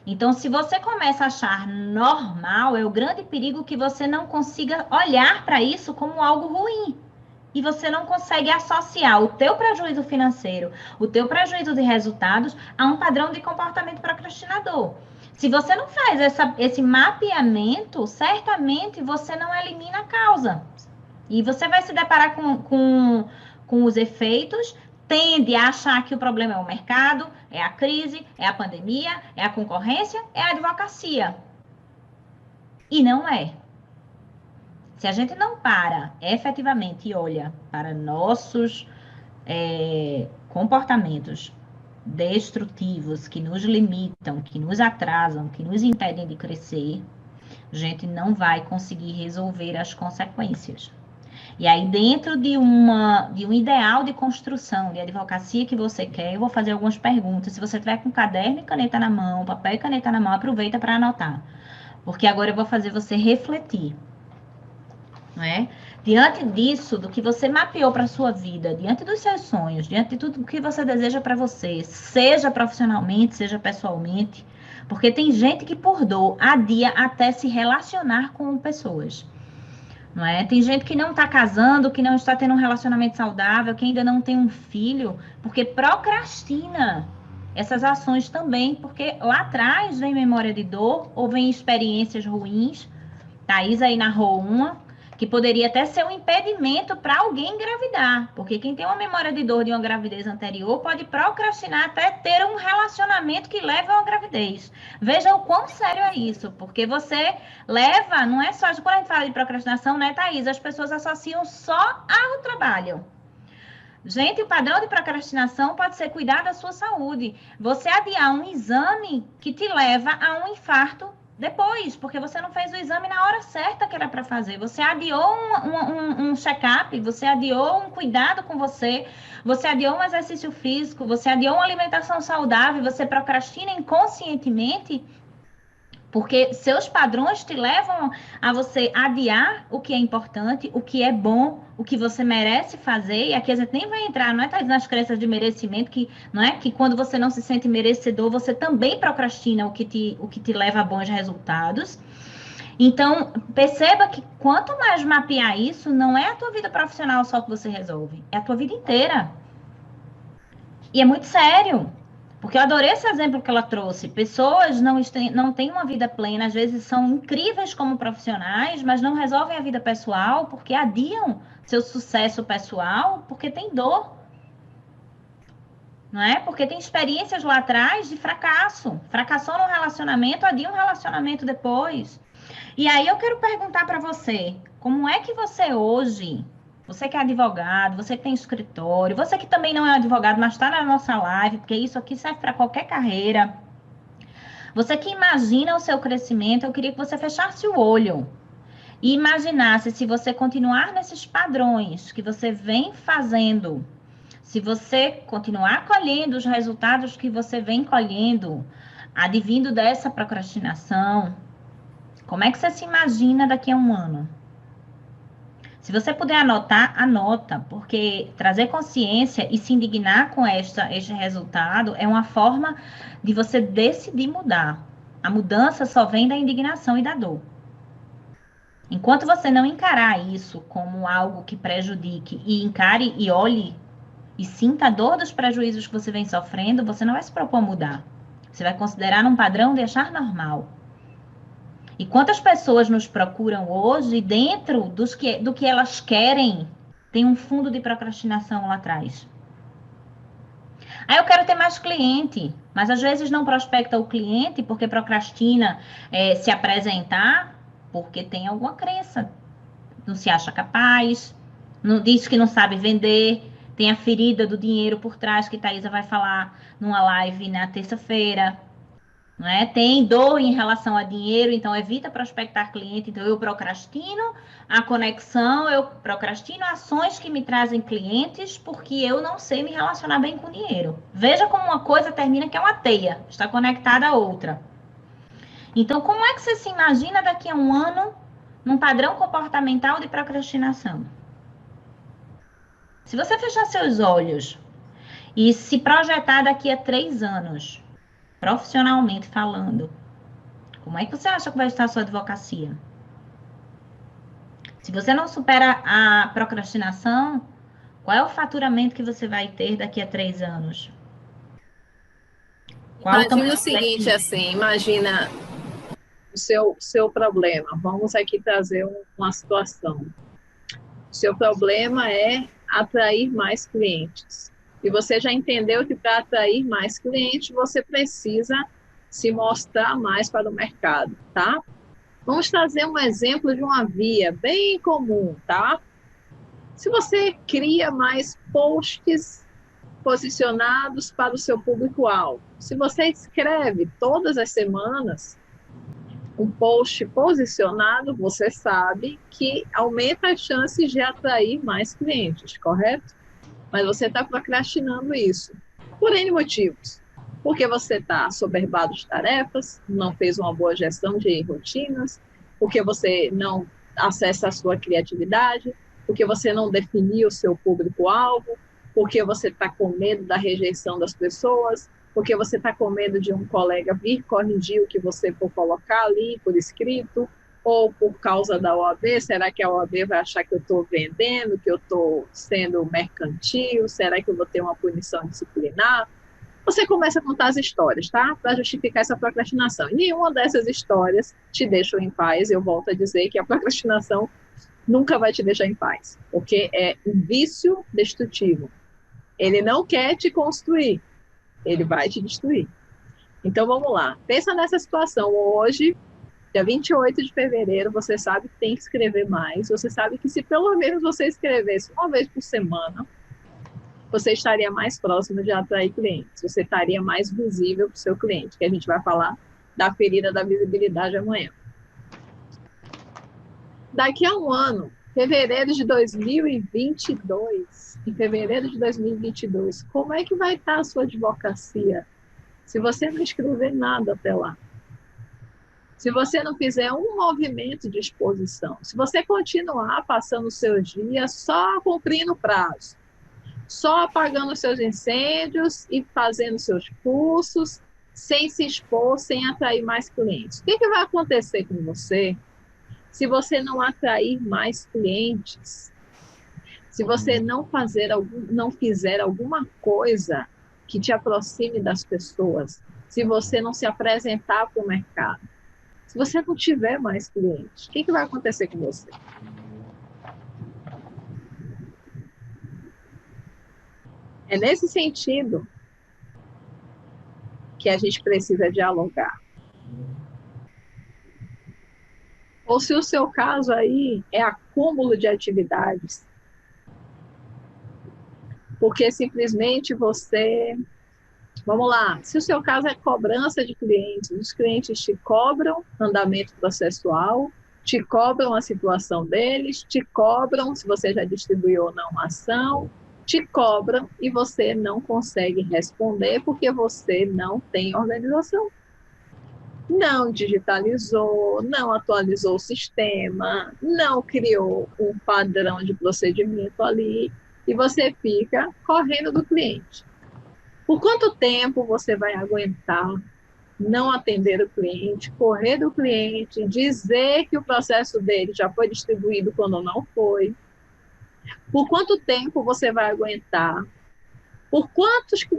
Então, se você começa a achar normal, é o grande perigo que você não consiga olhar para isso como algo ruim. E você não consegue associar o teu prejuízo financeiro, o teu prejuízo de resultados a um padrão de comportamento procrastinador. Se você não faz esse mapeamento, certamente você não elimina a causa. E você vai se deparar com os efeitos, tende a achar que o problema é o mercado, é a crise, é a pandemia, é a concorrência, é a advocacia. E não é. Se a gente não para efetivamente e olha para nossos comportamentos destrutivos que nos limitam, que nos atrasam, que nos impedem de crescer, a gente não vai conseguir resolver as consequências. E aí, dentro de um ideal de construção de advocacia que você quer, eu vou fazer algumas perguntas. Se você tiver com caderno e caneta na mão, papel e caneta na mão, aproveita para anotar. Porque agora eu vou fazer você refletir, não é? Diante disso, do que você mapeou para a sua vida, diante dos seus sonhos, diante de tudo que você deseja para você, seja profissionalmente, seja pessoalmente, porque tem gente que por dor adia até se relacionar com pessoas. Não é? Tem gente que não está casando, que não está tendo um relacionamento saudável, que ainda não tem um filho, porque procrastina essas ações também, porque lá atrás vem memória de dor ou vem experiências ruins. Thaís aí narrou uma que poderia até ser um impedimento para alguém engravidar, porque quem tem uma memória de dor de uma gravidez anterior pode procrastinar até ter um relacionamento que leve a uma gravidez. Veja o quão sério é isso, porque você leva, não é só, quando a gente fala de procrastinação, né, Thaís? As pessoas associam só ao trabalho. Gente, o padrão de procrastinação pode ser cuidar da sua saúde. Você adiar um exame que te leva a um infarto depois, porque você não fez o exame na hora certa que era para fazer. Você adiou um check-up, você adiou um cuidado com você, você adiou um exercício físico, você adiou uma alimentação saudável, você procrastina inconscientemente, porque seus padrões te levam a você adiar o que é importante, o que é bom, o que você merece fazer. E aqui a gente nem vai entrar, não é, Thaís, nas crenças de merecimento, que não é que quando você não se sente merecedor, você também procrastina o que te leva a bons resultados. Então, perceba que quanto mais mapear isso, não é a tua vida profissional só que você resolve, é a tua vida inteira. E é muito sério. Porque eu adorei esse exemplo que ela trouxe. Pessoas não têm uma vida plena, às vezes são incríveis como profissionais, mas não resolvem a vida pessoal porque adiam seu sucesso pessoal, porque tem dor. Não é? Porque tem experiências lá atrás de fracasso. Fracassou no relacionamento, adia um relacionamento depois. E aí eu quero perguntar para você, como é que você hoje, você que é advogado, você que tem escritório, você que também não é advogado, mas está na nossa live, porque isso aqui serve para qualquer carreira, você que imagina o seu crescimento, eu queria que você fechasse o olho e imaginasse se você continuar nesses padrões que você vem fazendo, se você continuar colhendo os resultados que você vem colhendo, advindo dessa procrastinação, como é que você se imagina daqui a um ano? Se você puder anotar, anota, porque trazer consciência e se indignar com este resultado é uma forma de você decidir mudar. A mudança só vem da indignação e da dor. Enquanto você não encarar isso como algo que prejudique e encare e olhe e sinta a dor dos prejuízos que você vem sofrendo, você não vai se propor mudar. Você vai considerar um padrão de achar normal. E quantas pessoas nos procuram hoje dentro do que elas querem, tem um fundo de procrastinação lá atrás. Aí eu quero ter mais cliente, mas às vezes não prospecta o cliente porque procrastina se apresentar, porque tem alguma crença. Não se acha capaz, não, diz que não sabe vender, tem a ferida do dinheiro por trás, que Thaisa vai falar numa live na terça-feira. Não é? Tem dor em relação a dinheiro, então evita prospectar cliente. Então eu procrastino a conexão, eu procrastino ações que me trazem clientes porque eu não sei me relacionar bem com dinheiro. Veja como uma coisa termina que é uma teia, está conectada à outra. Então, como é que você se imagina daqui a um ano num padrão comportamental de procrastinação? Se você fechar seus olhos e se projetar daqui a 3 anos, profissionalmente falando, como é que você acha que vai estar a sua advocacia? Se você não supera a procrastinação, qual é o faturamento que você vai ter daqui a 3 anos? Qual Imagina o seguinte, assim, imagina o seu problema. Vamos aqui trazer uma situação. O seu problema é atrair mais clientes. E você já entendeu que para atrair mais clientes, você precisa se mostrar mais para o mercado, tá? Vamos trazer um exemplo de uma via bem comum, tá? Se você cria mais posts posicionados para o seu público-alvo, se você escreve todas as semanas, Um post posicionado, você sabe que aumenta as chances de atrair mais clientes, correto? Mas você está procrastinando isso por N motivos. Porque você está soberbado de tarefas, não fez uma boa gestão de rotinas, porque você não acessa a sua criatividade, porque você não definiu o seu público-alvo, porque você está com medo da rejeição das pessoas, porque você está com medo de um colega vir corrigir o que você for colocar ali por escrito, ou por causa da OAB, será que a OAB vai achar que eu estou vendendo, que eu estou sendo mercantil, será que eu vou ter uma punição disciplinar? Você começa a contar as histórias, tá? Para justificar essa procrastinação. E nenhuma dessas histórias te deixa em paz. Eu volto a dizer que a procrastinação nunca vai te deixar em paz, porque é um vício destrutivo. Ele não quer te construir, ele vai te destruir. Então vamos lá, pensa nessa situação. Hoje, dia 28 de fevereiro, você sabe que tem que escrever mais, você sabe que se pelo menos você escrevesse uma vez por semana, você estaria mais próximo de atrair clientes, você estaria mais visível para o seu cliente, que a gente vai falar da ferida da visibilidade amanhã. Daqui a um ano, fevereiro de 2022, em fevereiro de 2022, como é que vai estar a sua advocacia se você não escrever nada até lá? Se você não fizer um movimento de exposição, se você continuar passando os seus dias só cumprindo prazo, só apagando seus incêndios e fazendo seus cursos, sem se expor, sem atrair mais clientes. O que vai acontecer com você se você não atrair mais clientes? Se você não fizer alguma coisa que te aproxime das pessoas, se você não se apresentar para o mercado, se você não tiver mais clientes, o que vai acontecer com você? É nesse sentido que a gente precisa dialogar. Ou se o seu caso aí é acúmulo de atividades, porque simplesmente você... Vamos lá, se o seu caso é cobrança de clientes, os clientes te cobram andamento processual, te cobram a situação deles, te cobram se você já distribuiu ou não a ação, te cobram e você não consegue responder porque você não tem organização. Não digitalizou, não atualizou o sistema, não criou um padrão de procedimento ali e você fica correndo do cliente. Por quanto tempo você vai aguentar não atender o cliente, correr do cliente, dizer que o processo dele já foi distribuído quando não foi? Por quanto tempo você vai aguentar?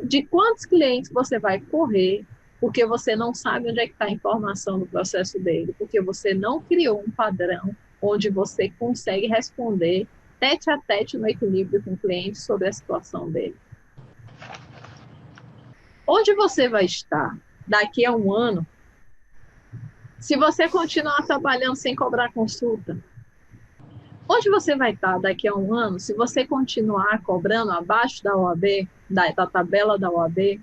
De quantos clientes você vai correr? Porque você não sabe onde é que está a informação do processo dele, porque você não criou um padrão onde você consegue responder tete a tete no equilíbrio com o cliente sobre a situação dele. Onde você vai estar daqui a um ano se você continuar trabalhando sem cobrar consulta? Onde você vai estar daqui a um ano se você continuar cobrando abaixo da OAB, da tabela da OAB,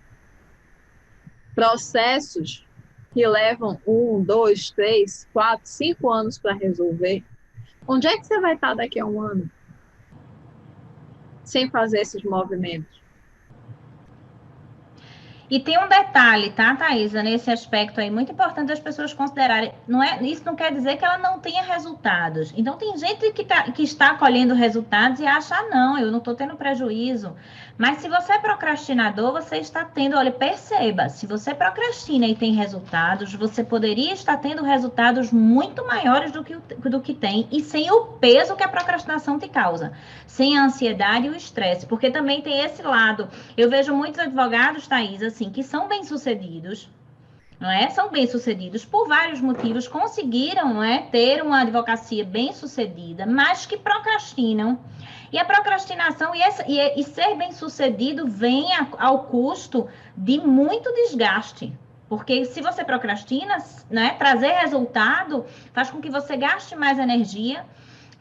processos que levam 1, 2, 3, 4, 5 anos para resolver? Onde é que você vai estar daqui a um ano sem fazer esses movimentos? E tem um detalhe, tá, Thaisa, nesse aspecto aí, muito importante as pessoas considerarem. Isso não quer dizer que ela não tenha resultados. Então, tem gente que está colhendo resultados e acha, não, eu não estou tendo prejuízo. Mas se você é procrastinador, você está tendo, olha, perceba, se você procrastina e tem resultados, você poderia estar tendo resultados muito maiores do que tem e sem o peso que a procrastinação te causa, sem a ansiedade e o estresse, porque também tem esse lado. Eu vejo muitos advogados, Thaís, assim, que são bem-sucedidos, não é? São bem-sucedidos por vários motivos, conseguiram, não é, ter uma advocacia bem-sucedida, mas que procrastinam. E a procrastinação e ser bem-sucedido vem ao custo de muito desgaste. Porque se você procrastina, né, trazer resultado faz com que você gaste mais energia,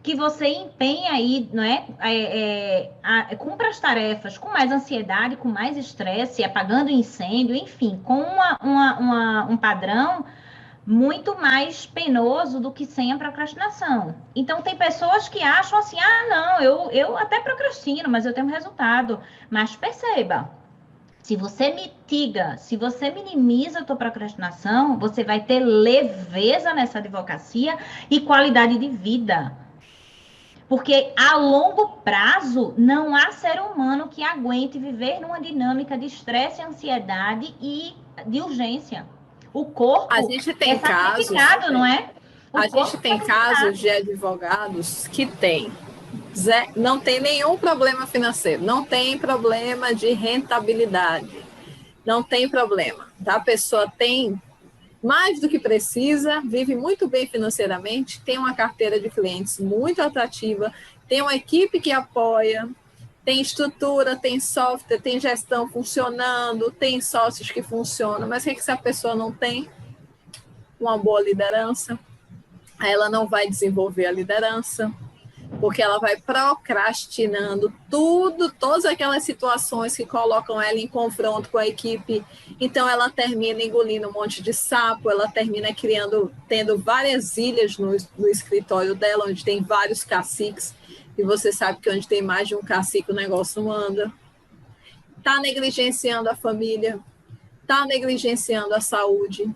que você empenha aí, não é? Cumpra as tarefas com mais ansiedade, com mais estresse, apagando incêndio, enfim, com um padrão muito mais penoso do que sem a procrastinação. Então, tem pessoas que acham assim, não, eu até procrastino, mas eu tenho resultado. Mas perceba, se você mitiga, se você minimiza a tua procrastinação, você vai ter leveza nessa advocacia e qualidade de vida. Porque a longo prazo, não há ser humano que aguente viver numa dinâmica de estresse, ansiedade e de urgência. O corpo A gente tem é sacrificado, não é? A gente tem casos de advogados que não tem nenhum problema financeiro, não tem problema de rentabilidade, não tem problema. Tá? A pessoa tem mais do que precisa, vive muito bem financeiramente, tem uma carteira de clientes muito atrativa, tem uma equipe que apoia, tem estrutura, tem software, tem gestão funcionando, tem sócios que funcionam, mas o que essa pessoa não tem? Uma boa liderança. Ela não vai desenvolver a liderança, porque ela vai procrastinando todas aquelas situações que colocam ela em confronto com a equipe. Então, ela termina engolindo um monte de sapo, ela termina tendo várias ilhas no escritório dela, onde tem vários caciques, e você sabe que onde tem mais de um cacique o negócio não anda. Está negligenciando a família, está negligenciando a saúde,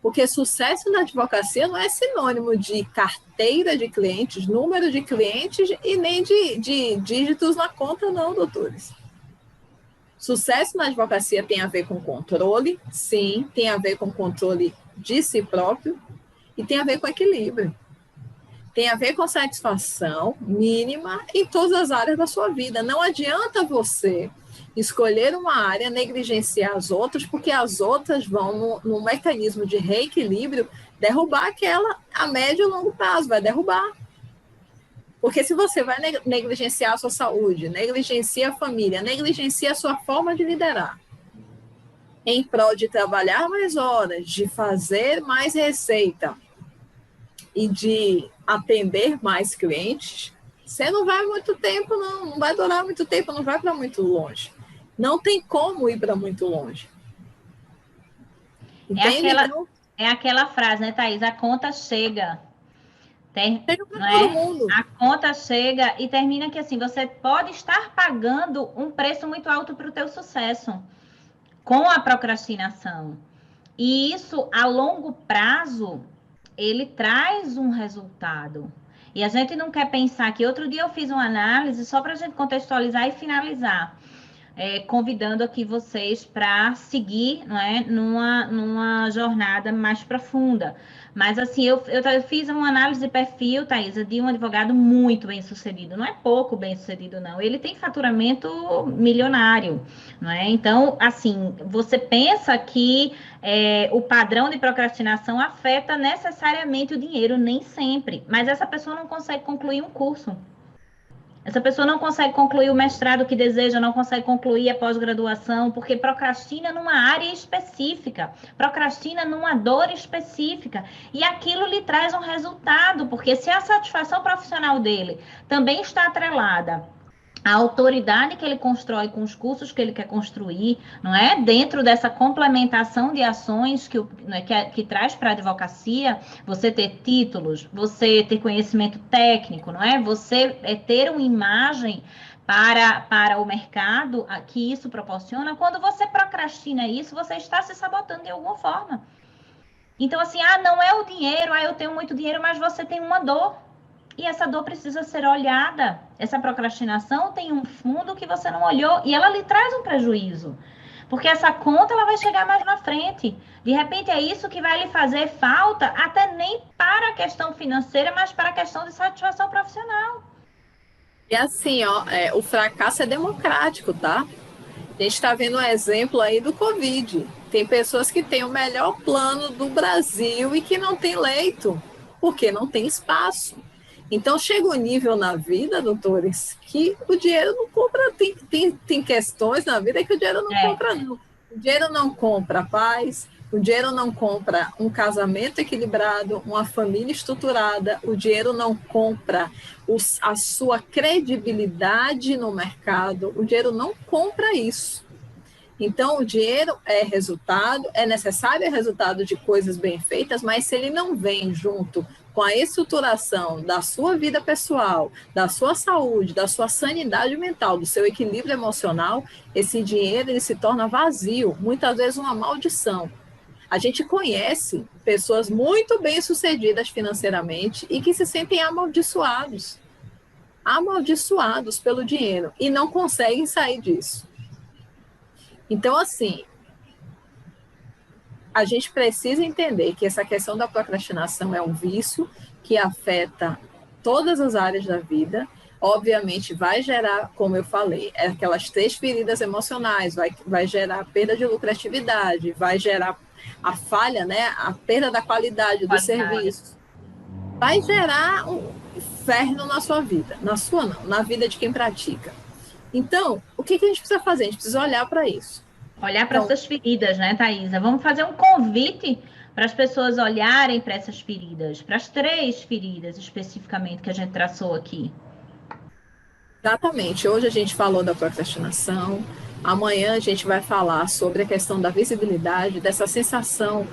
porque sucesso na advocacia não é sinônimo de carteira de clientes, número de clientes e nem de dígitos na conta, não, doutores. Sucesso na advocacia tem a ver com controle, sim, tem a ver com controle de si próprio e tem a ver com equilíbrio. Tem a ver com satisfação mínima em todas as áreas da sua vida. Não adianta você escolher uma área, negligenciar as outras, porque as outras vão, no mecanismo de reequilíbrio, derrubar aquela a médio e longo prazo, vai derrubar. Porque se você vai negligenciar a sua saúde, negligencia a família, negligencia a sua forma de liderar, em prol de trabalhar mais horas, de fazer mais receita e de atender mais clientes, você não vai muito tempo, não vai durar muito tempo, não vai para muito longe. Não tem como ir para muito longe. Entende? É aquela frase, né, Thaís? A conta chega. Chega para todo mundo. A conta chega e termina que assim, você pode estar pagando um preço muito alto para o teu sucesso com a procrastinação. E isso, a longo prazo, ele traz um resultado. E a gente não quer pensar que outro dia eu fiz uma análise só para a gente contextualizar e finalizar. Convidando aqui vocês para seguir, não é, numa jornada mais profunda. Mas, assim, eu fiz uma análise de perfil, Thaisa, de um advogado muito bem-sucedido. Não é pouco bem-sucedido, não. Ele tem faturamento milionário, não é? Então, assim, você pensa que o padrão de procrastinação afeta necessariamente o dinheiro, nem sempre. Mas essa pessoa não consegue concluir um curso. Essa pessoa não consegue concluir o mestrado que deseja, não consegue concluir a pós-graduação, porque procrastina numa área específica, procrastina numa dor específica, e aquilo lhe traz um resultado, porque se a satisfação profissional dele também está atrelada a autoridade que ele constrói com os cursos que ele quer construir, não é? Dentro dessa complementação de ações que traz para a advocacia, você ter títulos, você ter conhecimento técnico, não é? Você ter uma imagem para o mercado que isso proporciona. Quando você procrastina isso, você está se sabotando de alguma forma. Então, assim, não é o dinheiro, eu tenho muito dinheiro, mas você tem uma dor. E essa dor precisa ser olhada. Essa procrastinação tem um fundo que você não olhou e ela lhe traz um prejuízo. Porque essa conta ela vai chegar mais na frente. De repente é isso que vai lhe fazer falta, até nem para a questão financeira, mas para a questão de satisfação profissional. E assim, o fracasso é democrático, tá? A gente está vendo um exemplo aí do Covid. Tem pessoas que têm o melhor plano do Brasil e que não tem leito, porque não tem espaço. Então, chega um nível na vida, doutores, que o dinheiro não compra, tem questões na vida que o dinheiro não compra, não. O dinheiro não compra paz, o dinheiro não compra um casamento equilibrado, uma família estruturada, o dinheiro não compra a sua credibilidade no mercado, o dinheiro não compra isso. Então, o dinheiro é resultado, é necessário, é resultado de coisas bem feitas, mas se ele não vem junto com a estruturação da sua vida pessoal, da sua saúde, da sua sanidade mental, do seu equilíbrio emocional, esse dinheiro ele se torna vazio, muitas vezes uma maldição. A gente conhece pessoas muito bem-sucedidas financeiramente e que se sentem amaldiçoados pelo dinheiro e não conseguem sair disso. Então, assim, a gente precisa entender que essa questão da procrastinação é um vício que afeta todas as áreas da vida. Obviamente, vai gerar, como eu falei, aquelas 3 feridas emocionais, vai gerar perda de lucratividade, vai gerar a falha, né, a perda da qualidade do serviço. Vai gerar um inferno na sua vida, na sua não, na vida de quem pratica. Então, o que a gente precisa fazer? A gente precisa olhar para isso. Olhar para essas feridas, né, Thaisa? Vamos fazer um convite para as pessoas olharem para essas feridas, para as 3 feridas especificamente que a gente traçou aqui. Exatamente. Hoje a gente falou da procrastinação, amanhã a gente vai falar sobre a questão da visibilidade, dessa sensação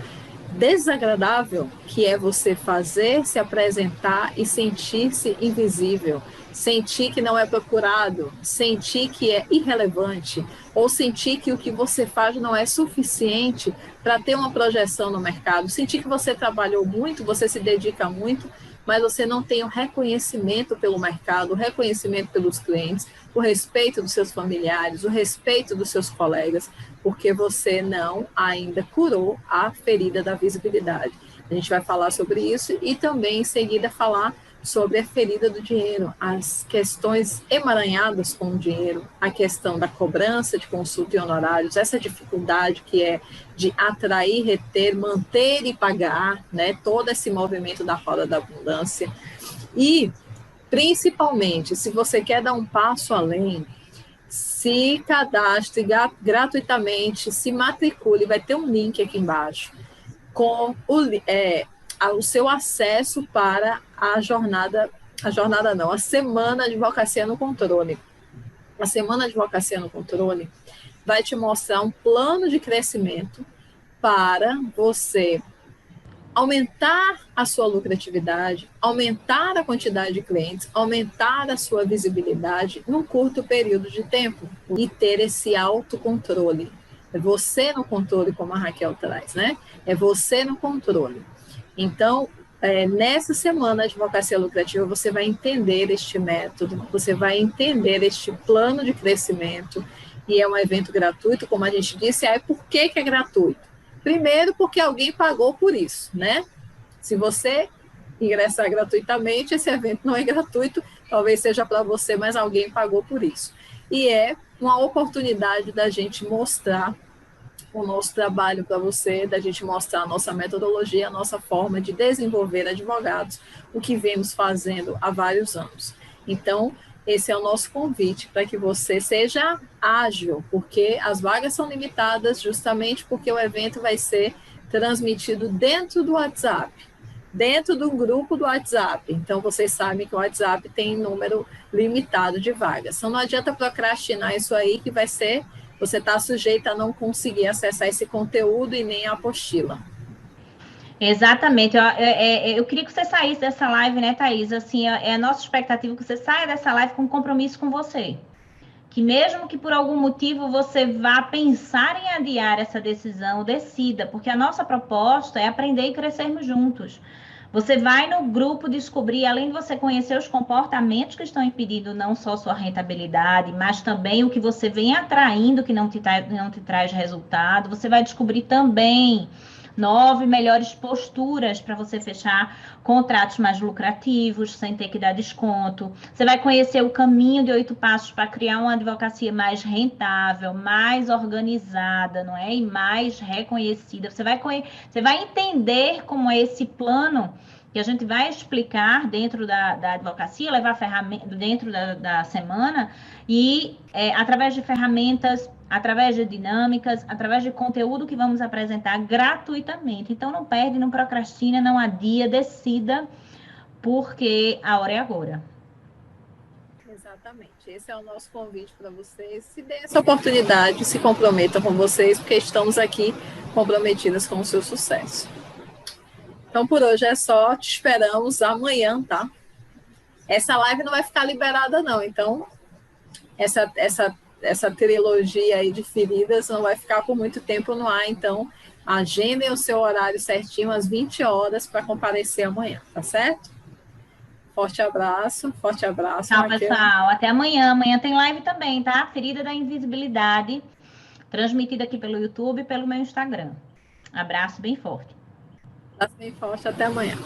desagradável que é você fazer, se apresentar e sentir-se invisível, sentir que não é procurado, sentir que é irrelevante, ou sentir que o que você faz não é suficiente para ter uma projeção no mercado, sentir que você trabalhou muito, você se dedica muito, mas você não tem o reconhecimento pelo mercado, o reconhecimento pelos clientes, o respeito dos seus familiares, o respeito dos seus colegas, porque você não ainda curou a ferida da visibilidade. A gente vai falar sobre isso e também em seguida falar sobre a ferida do dinheiro, as questões emaranhadas com o dinheiro, a questão da cobrança de consulta e honorários, essa dificuldade que é de atrair, reter, manter e pagar, né, todo esse movimento da roda da abundância. E, principalmente, se você quer dar um passo além, se cadastre gratuitamente, se matricule, vai ter um link aqui embaixo, com o seu acesso para a Semana Advocacia no Controle. A Semana Advocacia no Controle vai te mostrar um plano de crescimento para você aumentar a sua lucratividade, aumentar a quantidade de clientes, aumentar a sua visibilidade num curto período de tempo e ter esse autocontrole. É você no controle, como a Raquel traz, né? É você no controle. Então, nessa semana de advocacia lucrativa, você vai entender este método, você vai entender este plano de crescimento, e é um evento gratuito, como a gente disse. Por que é gratuito? Primeiro, porque alguém pagou por isso, né? Se você ingressar gratuitamente, esse evento não é gratuito, talvez seja para você, mas alguém pagou por isso. E é uma oportunidade da gente mostrar o nosso trabalho para você, da gente mostrar a nossa metodologia, a nossa forma de desenvolver advogados, o que vemos fazendo há vários anos. Então, esse é o nosso convite para que você seja ágil, porque as vagas são limitadas justamente porque o evento vai ser transmitido dentro do WhatsApp, dentro do grupo do WhatsApp. Então, vocês sabem que o WhatsApp tem número limitado de vagas. Então, não adianta procrastinar isso aí, que vai ser, você está sujeito a não conseguir acessar esse conteúdo e nem a apostila. Exatamente. Eu queria que você saísse dessa live, né, Thaís? Assim, é a nossa expectativa que você saia dessa live com um compromisso com você. Que mesmo que por algum motivo você vá pensar em adiar essa decisão, decida, porque a nossa proposta é aprender e crescermos juntos. Você vai no grupo descobrir, além de você conhecer os comportamentos que estão impedindo não só sua rentabilidade, mas também o que você vem atraindo que não te traz resultado. Você vai descobrir também 9 melhores posturas para você fechar contratos mais lucrativos, sem ter que dar desconto. Você vai conhecer o caminho de 8 passos para criar uma advocacia mais rentável, mais organizada, não é? E mais reconhecida. Você vai entender como é esse plano que a gente vai explicar dentro da advocacia, levar ferramenta dentro da semana e através de ferramentas, através de dinâmicas, através de conteúdo que vamos apresentar gratuitamente. Então, não perde, não procrastina, não adia, decida, porque a hora é agora. Exatamente. Esse é o nosso convite para vocês. Se dê essa oportunidade, se comprometam com vocês, porque estamos aqui comprometidas com o seu sucesso. Então, por hoje é só. Te esperamos amanhã, tá? Essa live não vai ficar liberada, não. Então, essa trilogia aí de feridas não vai ficar por muito tempo no ar. Então, agendem o seu horário certinho, às 20 horas, para comparecer amanhã, tá certo? Forte abraço, Tchau, Raquel. pessoal. Até amanhã. Amanhã tem live também, tá? Ferida da Invisibilidade, transmitida aqui pelo YouTube e pelo meu Instagram. Abraço bem forte. Abraço bem forte, até amanhã.